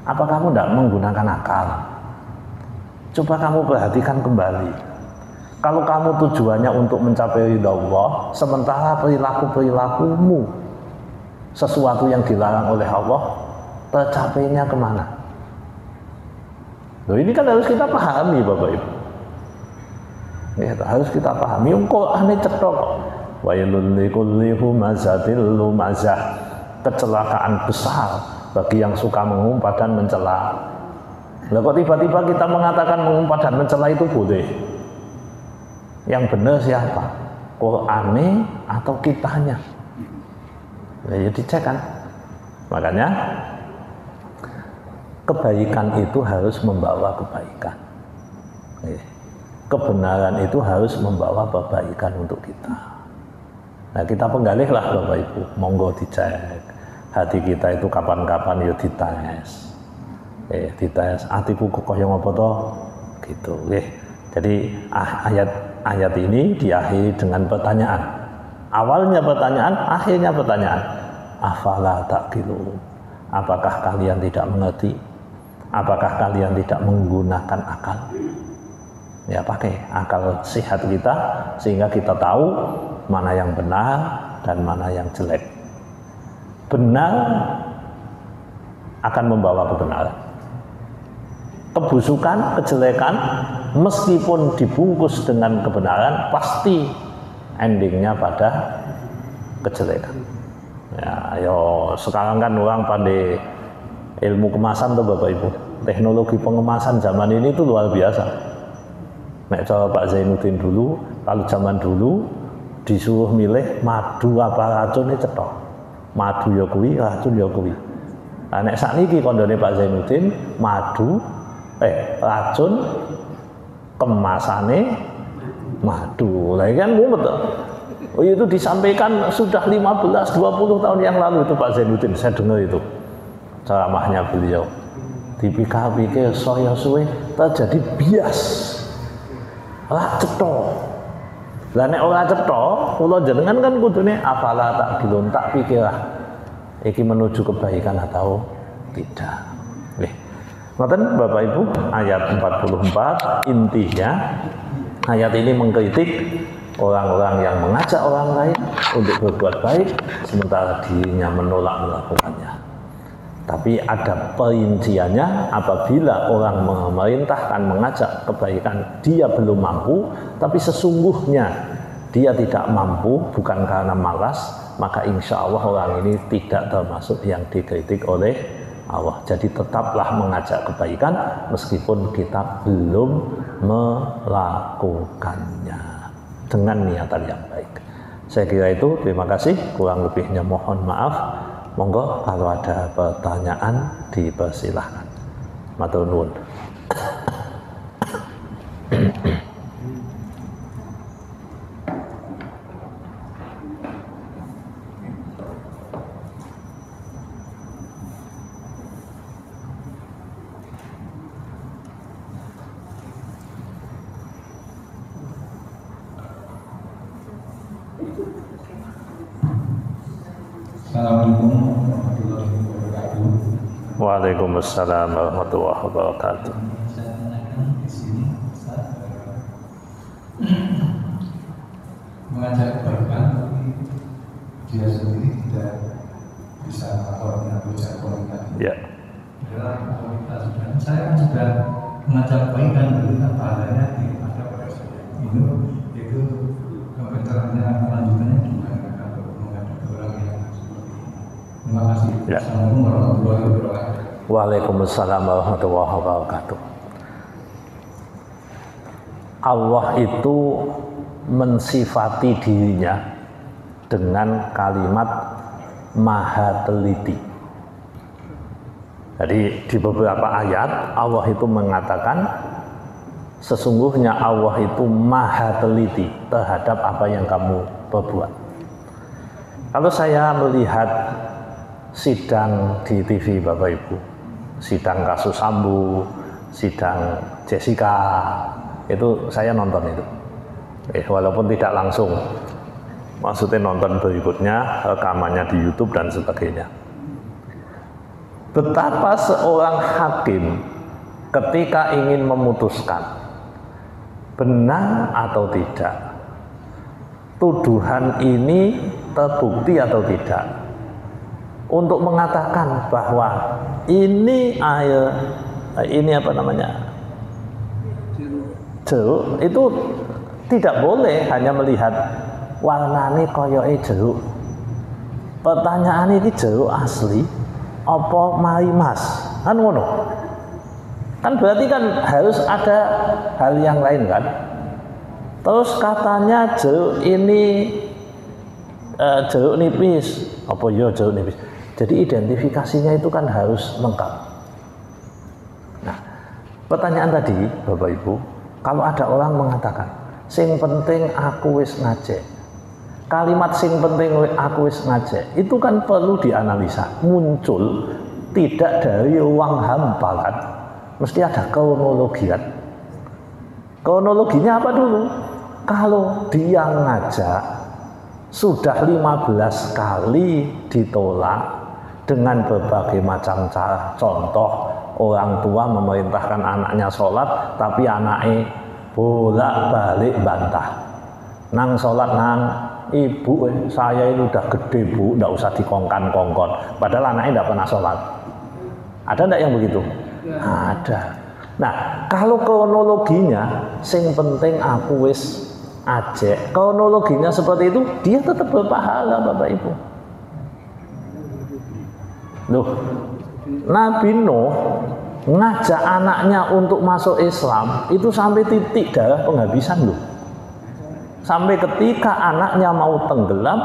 [SPEAKER 1] Apa kamu tidak menggunakan akal? Coba kamu perhatikan kembali. Kalau kamu tujuannya untuk mencapai ridha Allah, sementara perilaku-perilakumu sesuatu yang dilarang oleh Allah, tercapainya kemana? Loh, ini kan harus kita pahami Bapak Ibu. Ya, harus kita pahami. Quran ini cetok. Wailul likulli humazatil lumazah. Kecelakaan besar bagi yang suka mengumpat dan mencela. Lah kok tiba-tiba kita mengatakan mengumpat dan mencela itu boleh? Yang benar siapa? Qur'ane atau kitanya? Ya dicek kan. Makanya kebaikan itu harus membawa kebaikan. Kebenaran itu harus membawa kebaikan untuk kita. Nah, kita penggalihlah Bapak Ibu, monggo dicek. Hati kita itu kapan-kapan ya dites. Dites atiku kok kaya ngopo to? Gitu. Jadi ayat ini diakhiri dengan pertanyaan. Awalnya pertanyaan, akhirnya pertanyaan. Afala taqilun. Apakah kalian tidak mengerti? Apakah kalian tidak menggunakan akal? Ya pakai akal sehat kita sehingga kita tahu mana yang benar dan mana yang jelek. Benar akan membawa kebenaran. Kebusukan, kejelekan meskipun dibungkus dengan kebenaran pasti endingnya pada kejelekan. Ya, sekarang kan orang pandai ilmu kemasan tuh Bapak Ibu. Teknologi pengemasan zaman ini tuh luar biasa. Nek cara Pak Zainuddin dulu, kalau zaman dulu disuruh milih madu apa racun ini cetok. Madu ya kuwi, racun ya kuwi. Nah, nek sakniki kondone Pak Zainuddin, madu racun kemasane madu. Lah kan mumet toh. Oh, itu disampaikan sudah 15-20 tahun yang lalu itu Pak Zainuddin, saya dengar itu ceramahnya beliau. Dipikir-pikir saya suwe terjadi bias. Lah cetha. Lah nek ora cetha, kula jenengan kan kudune afala taqilun, tak pikirlah iki menuju kebaikan atau tidak. Nggih. Ngoten Bapak Ibu, ayat 44 intinya ayat ini mengkritik orang-orang yang mengajak orang lain untuk berbuat baik sementara dirinya menolak melakukannya. Tapi ada perinciannya apabila orang memerintahkan mengajak kebaikan dia belum mampu, tapi sesungguhnya dia tidak mampu bukan karena malas, maka insya Allah orang ini tidak termasuk yang dikritik oleh Allah. Jadi tetaplah mengajak kebaikan meskipun kita belum melakukannya dengan niatan yang baik. Saya kira itu, terima kasih, kurang lebihnya mohon maaf. Monggo kalau ada pertanyaan dipersilahkan. Matur nuwun.
[SPEAKER 2] Assalamualaikum warahmatullahi wabarakatuh.
[SPEAKER 1] Waalaikumsalam warahmatullahi wabarakatuh.
[SPEAKER 2] Saya tanyakan di sini, Ustaz, mengajak kebaikan tapi dia sendiri tidak bisa melakukan ucapan tadi.
[SPEAKER 1] Ya.
[SPEAKER 2] Adalah kualitas dan saya kan sudah mengajak kebaikan dari pahalanya ada pada saya. Itu kebenarannya lanjutannya gimana kalau menghadapi orang yang seperti ini. Terima kasih.
[SPEAKER 1] Ya.
[SPEAKER 2] Assalamualaikum warahmatullahi wabarakatuh.
[SPEAKER 1] Waalaikumsalam warahmatullahi wabarakatuh. Allah itu mensifati dirinya dengan kalimat maha teliti. Jadi di beberapa ayat Allah itu mengatakan sesungguhnya Allah itu maha teliti terhadap apa yang kamu perbuat. Kalau saya melihat sidang di TV Bapak Ibu, sidang kasus Sambo, sidang Jessica, itu saya nonton itu. Walaupun tidak langsung, maksudnya nonton berikutnya, rekamannya di YouTube dan sebagainya. Betapa seorang hakim ketika ingin memutuskan benar atau tidak, tuduhan ini terbukti atau tidak, untuk mengatakan bahwa ini air, ini apa namanya, jeruk, itu tidak boleh hanya melihat warnane koyoke jeruk. Pertanyaan ini jeruk asli apa mari mas, kan ngono, kan berarti kan harus ada hal yang lain kan. Terus katanya jeruk ini jeruk nipis, apa ya jeruk nipis, jadi identifikasinya itu kan harus lengkap. Nah, pertanyaan tadi Bapak Ibu, kalau ada orang mengatakan sing penting aku wis ngajek, kalimat sing penting aku wis ngajek itu kan perlu dianalisa. Muncul tidak dari ruang hampa kan, mesti ada kronologi kan. Kronologinya apa dulu? Kalau dia ngajak sudah 15 kali ditolak dengan berbagai macam cara, contoh orang tua memerintahkan anaknya sholat tapi anaknya bolak-balik bantah, nang sholat nang, ibu saya ini udah gede bu, nggak usah dikongkan-kongkon, padahal anaknya nggak pernah sholat. Ada nggak yang begitu? Ada. Nah, kalau kronologinya sing penting aku wis ajek, kronologinya seperti itu, dia tetap berpahala Bapak Ibu. Loh, Nabi Nuh ngajak anaknya untuk masuk Islam itu sampai titik darah penghabisan loh. Sampai ketika anaknya mau tenggelam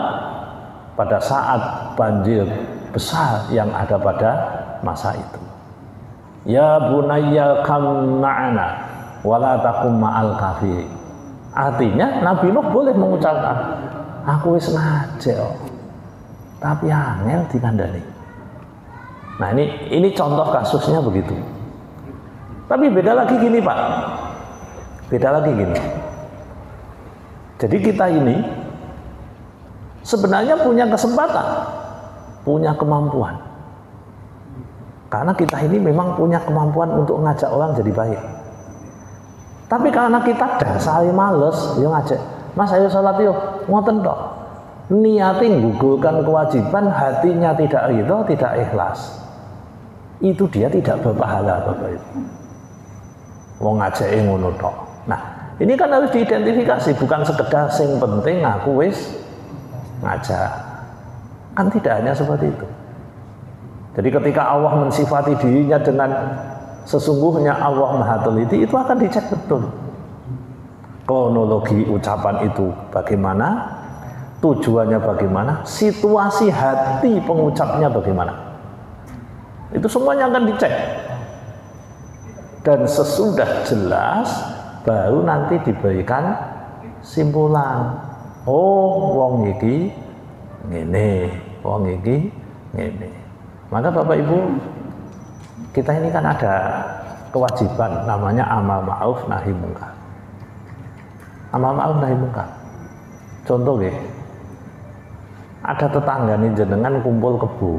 [SPEAKER 1] pada saat banjir besar yang ada pada masa itu. Ya bunayya kam ma'ana wala takum ma'al kafirin. Artinya Nabi Nuh boleh mengucapkan aku wis ngajak tapi angel dikandani. Nah ini contoh kasusnya begitu. Tapi beda lagi gini Pak, beda lagi gini. Jadi kita ini sebenarnya punya kesempatan, punya kemampuan. Karena kita ini memang punya kemampuan untuk ngajak orang jadi baik. Tapi karena kita dasarnya males, ya ngajak, mas ayo sholat yuk, ngoten tok. Niatin gugurkan kewajiban, hatinya tidak ridho, tidak ikhlas. Itu dia tidak berpahala Bapak Ibu. Mau ngajak ngono tok. Nah, Ini kan harus diidentifikasi, bukan sekedar sing penting aku wis ngajak. Kan tidak hanya seperti itu. Jadi ketika Allah mensifati dirinya dengan sesungguhnya Allah Maha Teliti, itu akan dicek betul. Kronologi ucapan itu bagaimana, tujuannya bagaimana, situasi hati pengucapnya bagaimana. Itu semuanya akan dicek. Dan sesudah jelas baru nanti diberikan simpulan. Oh, wong iki ngene, wong iki ngene. Maka Bapak Ibu, kita ini kan ada kewajiban namanya amal ma'ruf nahi mungkar. Amal ma'ruf nahi mungkar. Contoh nggih. Ada tetangga nih jenengan kumpul kebo.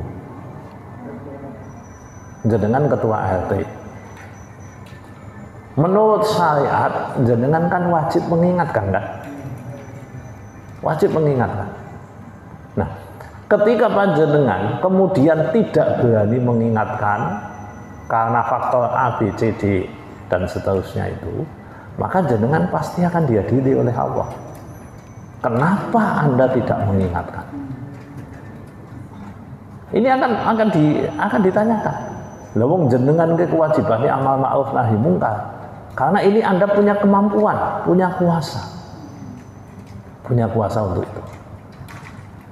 [SPEAKER 1] Jenengan ketua RT. Menurut syariat, jenengan kan wajib mengingatkan, kan? Wajib mengingatkan. Nah, ketika panjenengan kemudian tidak berani mengingatkan karena faktor A, B, C, D dan seterusnya itu, maka jenengan pasti akan diadili oleh Allah. Kenapa Anda tidak mengingatkan? Ini akan ditanyakan. Lah wong jenengan ke kewajibannya amal ma'ruf nahi mungkar. Karena ini Anda punya kemampuan, punya kuasa untuk itu.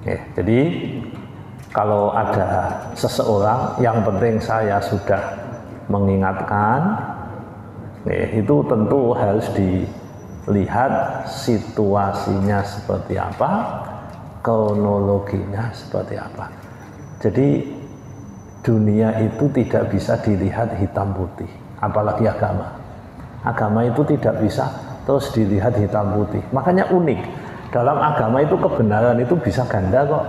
[SPEAKER 1] Oke, jadi kalau ada seseorang yang penting saya sudah mengingatkan, itu tentu harus dilihat situasinya seperti apa, kronologinya seperti apa. Jadi dunia itu tidak bisa dilihat hitam putih, apalagi agama. Agama itu tidak bisa terus dilihat hitam putih. Makanya unik, dalam agama itu kebenaran itu bisa ganda kok.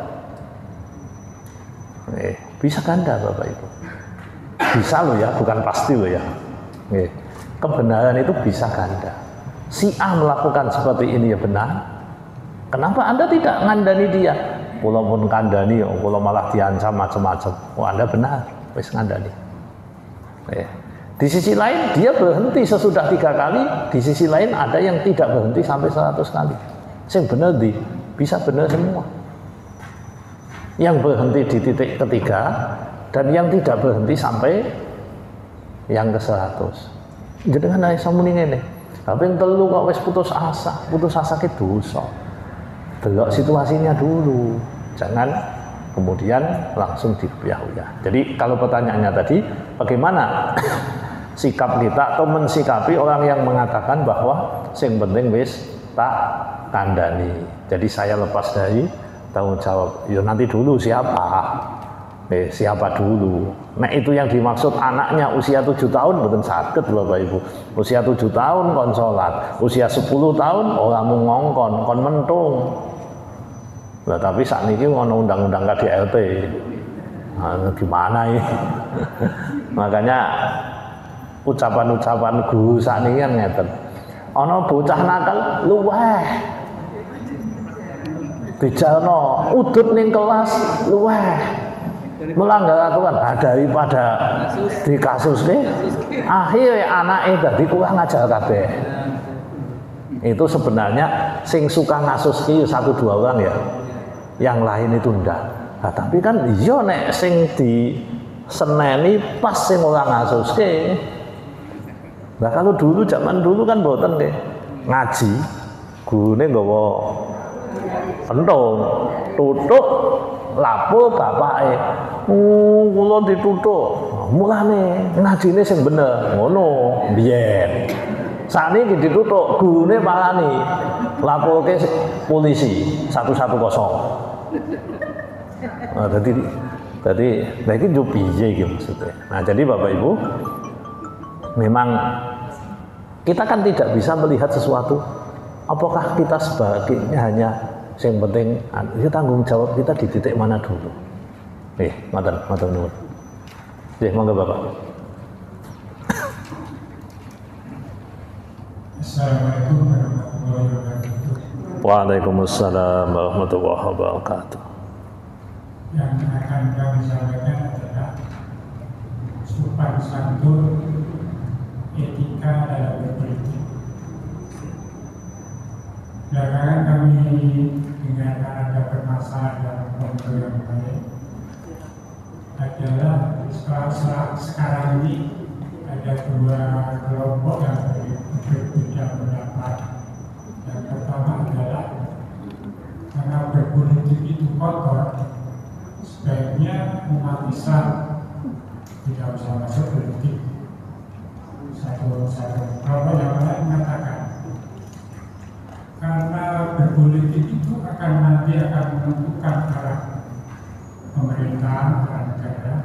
[SPEAKER 1] Bisa ganda Bapak Ibu. Bisa loh ya, bukan pasti loh ya. Kebenaran itu bisa ganda. Si A melakukan seperti ini ya benar. Kenapa Anda tidak ngandani dia? Walaupun kandani, kalau malah diancam macam-macam. Oh Anda benar, wis ngandani. Di sisi lain dia berhenti sesudah 3 kali, di sisi lain ada yang tidak berhenti sampai 100 kali. Sing bener bisa bener semua. Yang berhenti di titik ketiga dan yang tidak berhenti sampai yang ke-100. Jenengan iso muni ngene. Tapi yang telu kok wis putus asa ki dosa. Delok situasinya dulu. Jangan kemudian langsung dihuyah-huyah. Jadi kalau pertanyaannya tadi, bagaimana sikap kita atau mensikapi orang yang mengatakan bahwa sing penting wis tak kandani. Jadi saya lepas dari tanggung jawab. Ya nanti dulu siapa? Siapa dulu? Nah itu yang dimaksud anaknya usia 7 tahun betul sakit Bapak Ibu. Usia 7 tahun kon sholat, usia 10 tahun orang mau ngongkon, kon mentung. Lah tapi saat ini ngono undang-undang KDRT. Nah, gimana ini? Makanya ucapan-ucapan guru saat ini kan ngeten. Ana bocah nakal luweh. Dijalno udut ning kelas luweh. Melanggar aturan daripada dikasuske akhirnya anaknya dadi kurang ajar kabeh. Itu sebenarnya sing suka ngasuski 1-2 orang ya. Yang lain itu ndak. Nah, tapi kan iya nek sing di seneni pas sing ora ngasuske. Nah kalau dulu zaman dulu kan mboten nggih. Ngaji gurune nggawa pentung, tutuk lapo bapake. Kula ditutuk. Mulane ngajine sing bener. Ngono biyen. Sakniki ditutuk gurune parani. Laporke polisi 110. Nah, jadi iki yo piye iki maksudnya. Nah, jadi Bapak Ibu memang kita kan tidak bisa melihat sesuatu apakah kita sebagainya hanya yang penting itu tanggung jawab kita di titik mana dulu. Matur nuwun. Monggo Bapak.
[SPEAKER 2] Assalamualaikum warahmatullahi wabarakatuh.
[SPEAKER 1] Waalaikumsalam warahmatullahi wabarakatuh.
[SPEAKER 2] Yang akan kami sampaikan adalah sopan santun etika dalam berpolitik.
[SPEAKER 3] belakangan kami dengarkan ada bermasalah dalam pemilu yang baik adalah sekarang ini ada dua kelompok yang berbeda pendapat. Yang pertama adalah karena berpolitik itu kotor, sebaiknya umat Islam tidak usah masuk politik. Satu kelompok yang lain mengatakan karena berpolitik itu nanti akan menentukan arah pemerintahan, arah negara,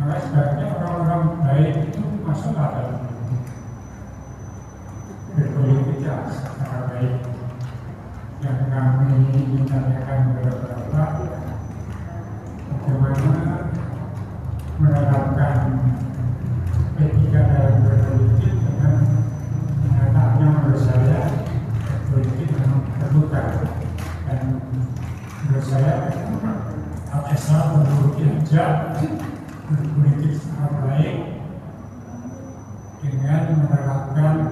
[SPEAKER 3] maka sebaiknya orang-orang baik itu masuklah dalam politik. Berpolitik ya secara baik. Yang kami ingin tanyakan kepada Bapak, bagaimana menerapkan etika dalam berpolitik dengan nyatanya menurut saya politik memang terbuka, dan menurut saya Islam perlu diajak berpolitik secara baik dengan menerapkan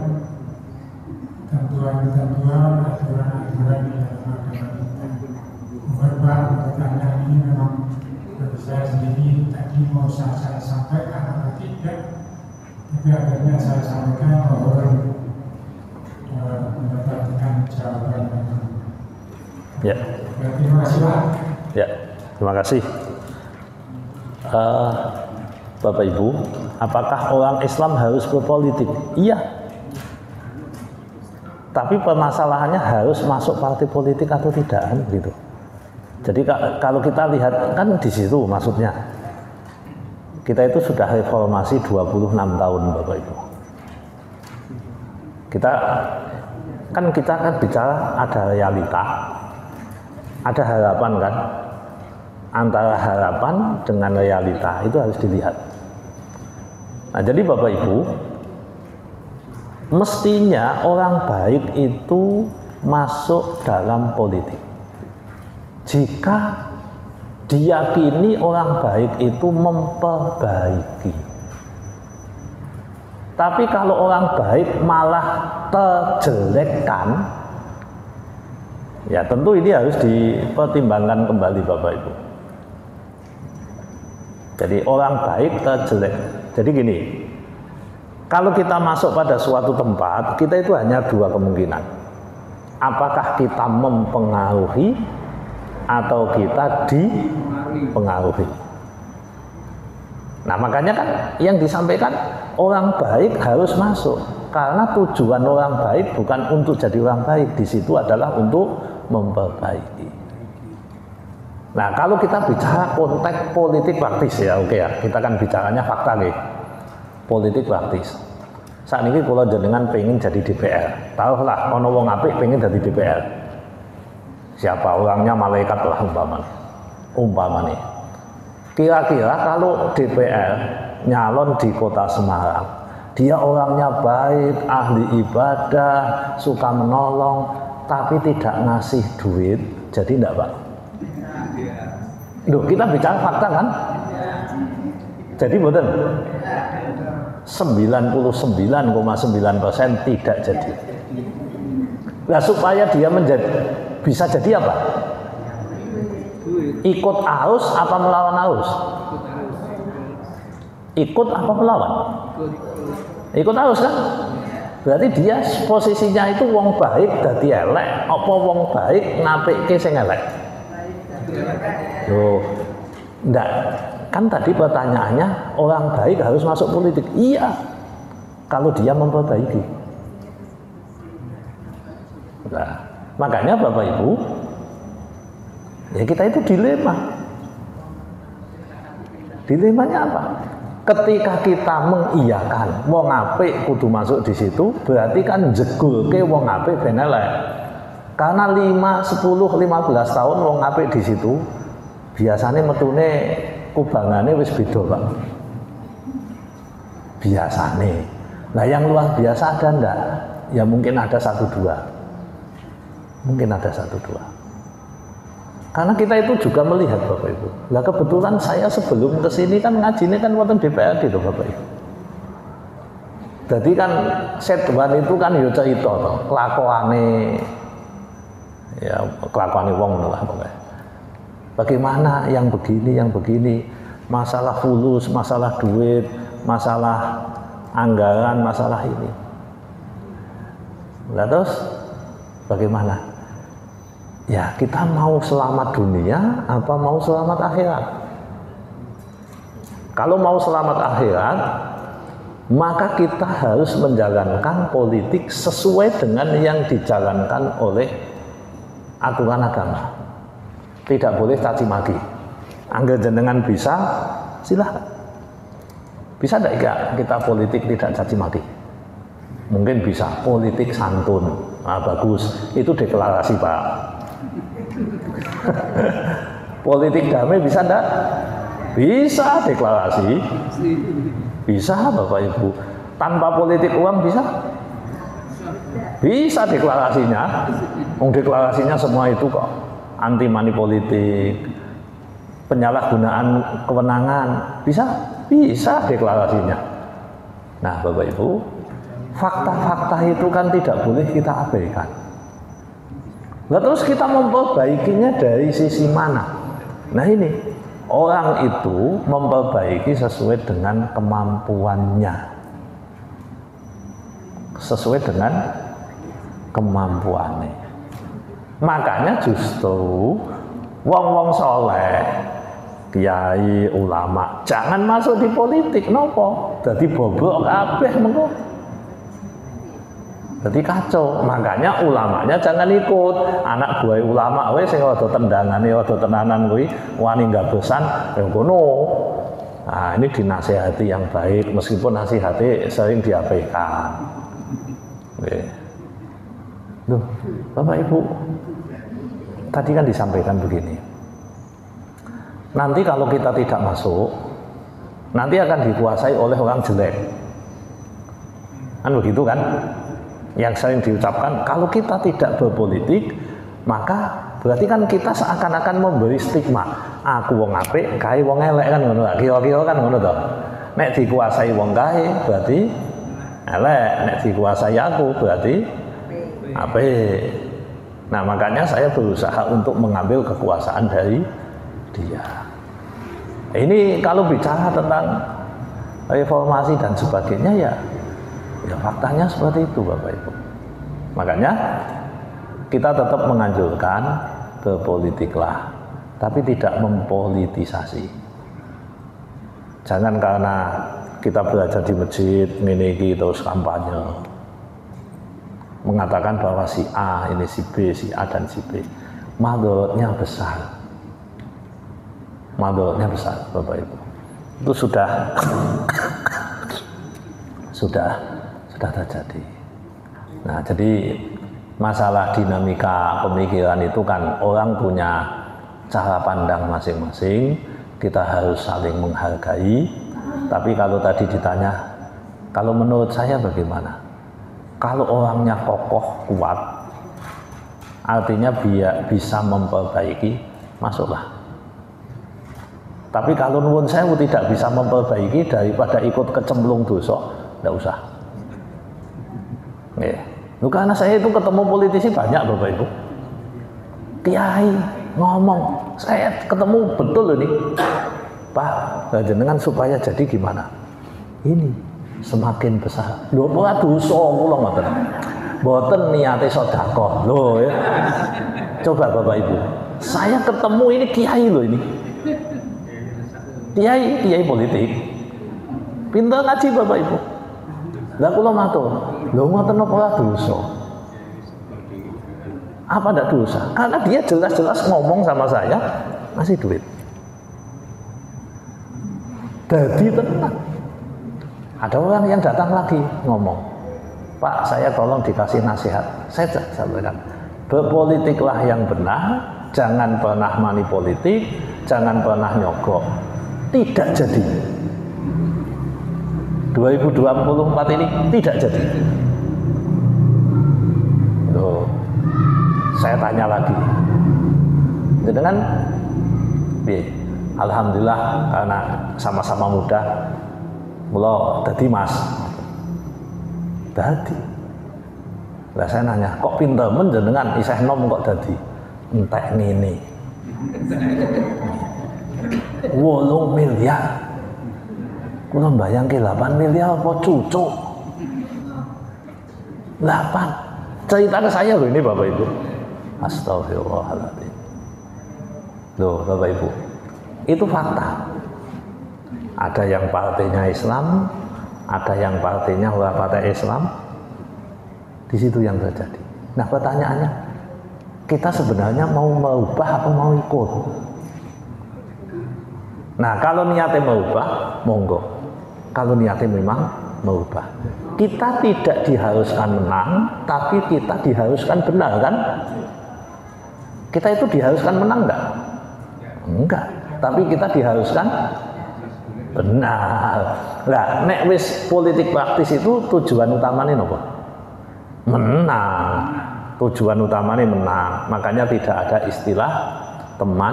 [SPEAKER 3] ketentuan-ketentuan, aturan-aturan di dalam agama kita. Pertanyaan ini memang bagi saya sendiri tadi mau saya sampaikan atau tidak, tapi akhirnya saya sampaikan bahwa mendapatkan jawaban.
[SPEAKER 1] Ya.
[SPEAKER 3] Terima kasih Pak.
[SPEAKER 1] Ya, terima kasih. Bapak Ibu, apakah orang Islam harus berpolitik? Iya. Tapi permasalahannya harus masuk partai politik atau tidak, kan gitu. Jadi kalau kita lihat kan di situ maksudnya. Kita itu sudah reformasi 26 tahun Bapak Ibu. Kita kan bicara ada realita, ada harapan kan. Antara harapan dengan realita itu harus dilihat. Nah, jadi Bapak Ibu, mestinya orang baik itu masuk dalam politik jika diyakini orang baik itu memperbaiki. Tapi kalau orang baik malah terjelekkan, ya tentu ini harus dipertimbangkan kembali Bapak Ibu. Jadi orang baik terjelek. Jadi gini, kalau kita masuk pada suatu tempat, kita itu hanya dua kemungkinan. Apakah kita mempengaruhi atau kita dipengaruhi. Nah makanya kan yang disampaikan orang baik harus masuk. Karena tujuan orang baik bukan untuk jadi orang baik. Di situ adalah untuk memperbaiki. Nah kalau kita bicara konteks politik praktis ya oke ya. Kita kan bicaranya fakta nih. Politik praktis. Saat ini kalau jenengan pengen jadi DPR, taruhlah ono wong apik pengen jadi DPR. Siapa orangnya malaikat lah umpamanya. Kira-kira kalau DPR nyalon di kota Semarang, dia orangnya baik, ahli ibadah, suka menolong, tapi tidak ngasih duit, jadi enggak Pak? Loh, kita bicara fakta kan? Jadi betul. 99,9% tidak jadi. Nah, supaya dia bisa jadi apa? Ikut arus apa melawan arus? Ikut apa melawan? Ikut arus kan? Berarti dia posisinya itu wong baik dadi elek, apa wong baik ngapikke sing elek? Loh, enggak. Kan tadi pertanyaannya orang baik harus masuk politik. Iya, kalau dia memperbaiki. Nah, makanya Bapak Ibu, ya kita itu dilema. Dilemanya apa? Ketika kita mengiyakan wong apik kudu masuk di situ, berarti kan jegulke wong apik ben elek. Karena 5, 10, 15 tahun wong apik di situ biasanya metune kubangane wis beda Pak. Biasane. Nah yang luar biasa ada enggak? Ya mungkin ada 1-2. Mungkin ada 1-2. Karena kita itu juga melihat Bapak Ibu. Lah kebetulan saya sebelum kesini kan ngajinya kan wonten DPRD itu Bapak Ibu. Jadi kan Setwan itu kan yo cerita to, kelakuane Ya kelakuan wong lah pokoknya. Bagaimana yang begini, masalah fulus, masalah duit, masalah anggaran, masalah ini. Nah, terus bagaimana? Ya kita mau selamat dunia apa mau selamat akhirat? Kalau mau selamat akhirat, maka kita harus menjalankan politik sesuai dengan yang dijalankan oleh aturan agama. Tidak boleh caci maki. Angger jenengan bisa, silahkan. Bisa tidak kita politik tidak caci maki? Mungkin bisa. Politik santun. Nah, bagus. Itu deklarasi, Pak. Politik damai bisa tidak? Bisa deklarasi. Bisa, Bapak Ibu. Tanpa politik uang bisa? Bisa deklarasinya. Deklarasinya semua itu kok. Anti money politik, penyalahgunaan kewenangan, bisa deklarasinya. Nah, Bapak Ibu, fakta-fakta itu kan tidak boleh kita abaikan. Nah, terus kita memperbaikinya dari sisi mana? Nah ini, orang itu memperbaiki sesuai dengan kemampuannya, sesuai dengan kemampuannya. Makanya justru wong-wong soleh, kiai, ulama jangan masuk di politik. Nopo? Jadi bobrok kabeh mengko. Jadi kacau. Makanya ulamanya jangan ikut. Anak buah ulama wis sing rada tendangane, rada tenanan kuwi wani gabesan ya ngono. Nah, ini dinasihati yang baik meskipun nasihati sering diabaikan. Nggih. Loh, Bapak Ibu, tadi kan disampaikan begini. Nanti kalau kita tidak masuk, nanti akan dikuasai oleh orang jelek. Kan begitu kan? Yang sering diucapkan, kalau kita tidak berpolitik, maka berarti kan kita seakan-akan memberi stigma. Aku wong apik, kae wong elek kan ngono. Kira-kira kan ngono to. Nek dikuasai wong kae berarti elek, nek dikuasai aku berarti apik. Nah, makanya saya berusaha untuk mengambil kekuasaan dari dia. Ini kalau bicara tentang reformasi dan sebagainya ya faktanya seperti itu, Bapak Ibu. Makanya kita tetap menganjurkan berpolitiklah, tapi tidak mempolitisasi. Jangan karena kita belajar di masjid, miliki terus kampanye, mengatakan bahwa si A, ini si B, si A dan si B. Madorotnya besar. Madorotnya besar, Bapak Ibu. Itu sudah terjadi. Nah, jadi masalah dinamika pemikiran itu kan orang punya cara pandang masing-masing. Kita harus saling menghargai. Tapi kalau tadi ditanya, kalau menurut saya bagaimana? Kalau orangnya kokoh, kuat, artinya bisa memperbaiki, masuklah. Tapi kalau nuwun sewu tidak bisa memperbaiki, daripada ikut kecemplung dosa, tidak usah. Karena saya itu ketemu politisi banyak, Bapak Ibu. Kiai ngomong, saya ketemu betul loh nih. Pak, jenengan supaya jadi gimana? Ini semakin besar. Lho ora dosa kula ngoten. Mboten niate sedekah. Lho ya. Coba Bapak Ibu. Saya ketemu ini kiai loh ini. Kiai politik. Pinter ngaji Bapak Ibu. Lah kula matur, lho ngoten apa ora dosa? Apa ndak dosa? Karena dia jelas-jelas ngomong sama saya ngasih duit. Jadi tenang. Ada orang yang datang lagi ngomong, Pak, saya tolong dikasih nasihat. Saya sampaikan, berpolitiklah yang benar, jangan pernah manipolitik, jangan pernah nyogok. Tidak jadi. 2024 ini tidak jadi. Tuh, saya tanya lagi. Dengan alhamdulillah karena sama-sama muda, mula dadi Mas. Dadi. Lah saya nanya, kok pinter men jenengan isih nom kok dadi? entek ngene 8 miliar kula mbayangke 8 miliar apa cucuk 8 ceritanya saya loh ini Bapak Ibu. Astagfirullahaladzim. Loh Bapak Ibu, itu fakta. Ada yang partainya Islam, ada yang partainya bukan partai Islam. Di situ yang terjadi. Nah pertanyaannya, kita sebenarnya mau merubah atau mau ikut? Nah kalau niatnya merubah, monggo. Kalau niatnya memang merubah, kita tidak diharuskan menang, tapi kita diharuskan benar kan? Kita itu diharuskan menang enggak? Enggak, tapi kita diharuskan benar. Nah, nek wis politik praktis itu tujuan utamanya apa? Menang. Tujuan utamanya menang. Makanya tidak ada istilah teman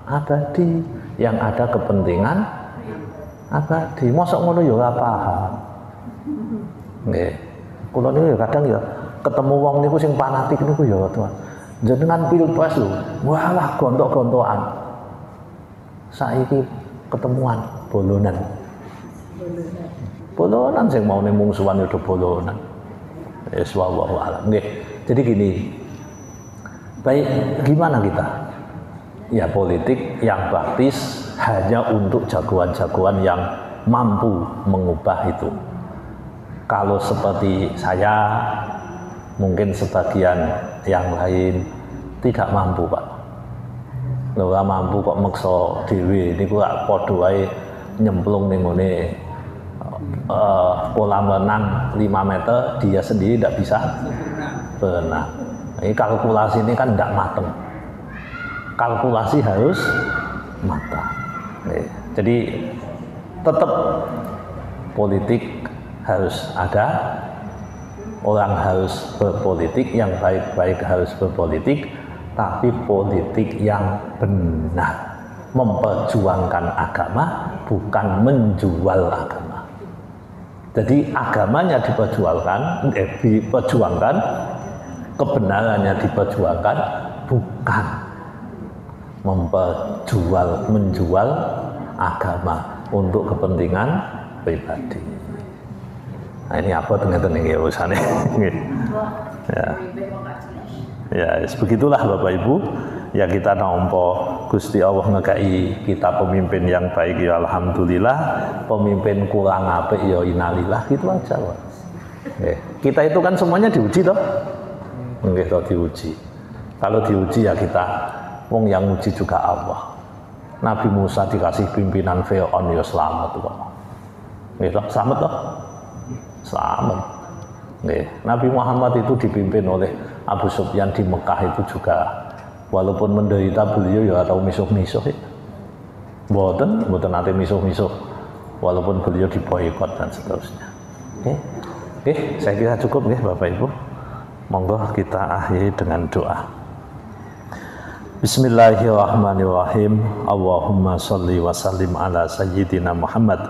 [SPEAKER 1] abadi, yang ada kepentingan abadi. Mosok ngono ya ora paham. Nggih. Kula niku ya kadang ya ketemu wong niku sing fanatik niku ya Tuhan. Jenengan pilpres lho. Walah gontok-gontokan. Saiki ketemuan bolonan. Bolonan sing mau mungsuhan itu bolonan. Yes, wallahu a'lam. Nggih. Jadi gini. Baik, gimana kita? Ya politik yang praktis hanya untuk jagoan-jagoan yang mampu mengubah itu. Kalau seperti saya, mungkin sebagian yang lain tidak mampu, Pak. Ora mampu kok meksa dhewe niku gak padha wae nyemplung ning ngene kolam renang 5 meter, dia sendiri tidak bisa berenang. Ini kalkulasi ini kan tidak matang. Kalkulasi harus matang. Jadi tetap politik harus ada, orang harus berpolitik, yang baik-baik harus berpolitik, tapi politik yang benar, memperjuangkan agama, bukan menjual agama. Jadi agamanya diperjuangkan, kebenarannya diperjuangkan, bukan menjual agama untuk kepentingan pribadi. Nah ini apa dengan ini urusannya? Ya, begitulah Bapak Ibu. Ya kita nampa Gusti Allah ngekai kita pemimpin yang baik ya alhamdulillah, pemimpin kurang apik ya innalillah, gitu aja. Kita itu kan semuanya diuji toh. Nggih toh diuji. Kalau diuji ya kita, wong yang uji juga Allah. Nabi Musa dikasih pimpinan Fir'aun ya selamat kok. Nggih toh, selamat toh? Selamat. Nggih, Nabi Muhammad itu dipimpin oleh Abu Sufyan di Mekah itu juga, walaupun menderita beliau ya atau misuh-misuh ya. Mboten nate misuh-misuh, walaupun beliau diboikot dan seterusnya. Oke, saya kira cukup ya Bapak Ibu. Monggo kita akhiri dengan doa. Bismillahirrahmanirrahim. Allahumma sholli wa sallim ala sayyidina Muhammad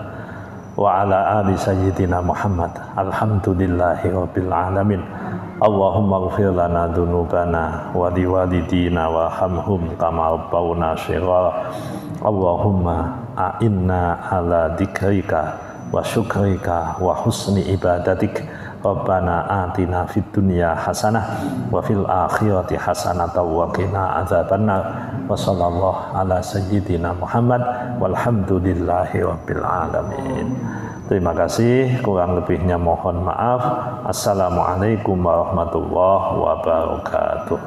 [SPEAKER 1] wa ala ali sayyidina Muhammad. Alhamdulillahi rabbil alamin. Allahumma ighfir lana dzunubana wa liwalidina warhamhum kama rabbawna shighara. Allahumma a'inna ala dzikrika wa syukrika wa husni ibadatik. Rabbana atina fid dunya hasanah wa fil akhirati hasanah wa qina adzabannar. Wa sallallahu ala sayyidina Muhammad walhamdulillahi rabbil alamin. Terima kasih, kurang lebihnya mohon maaf. Assalamualaikum warahmatullahi wabarakatuh.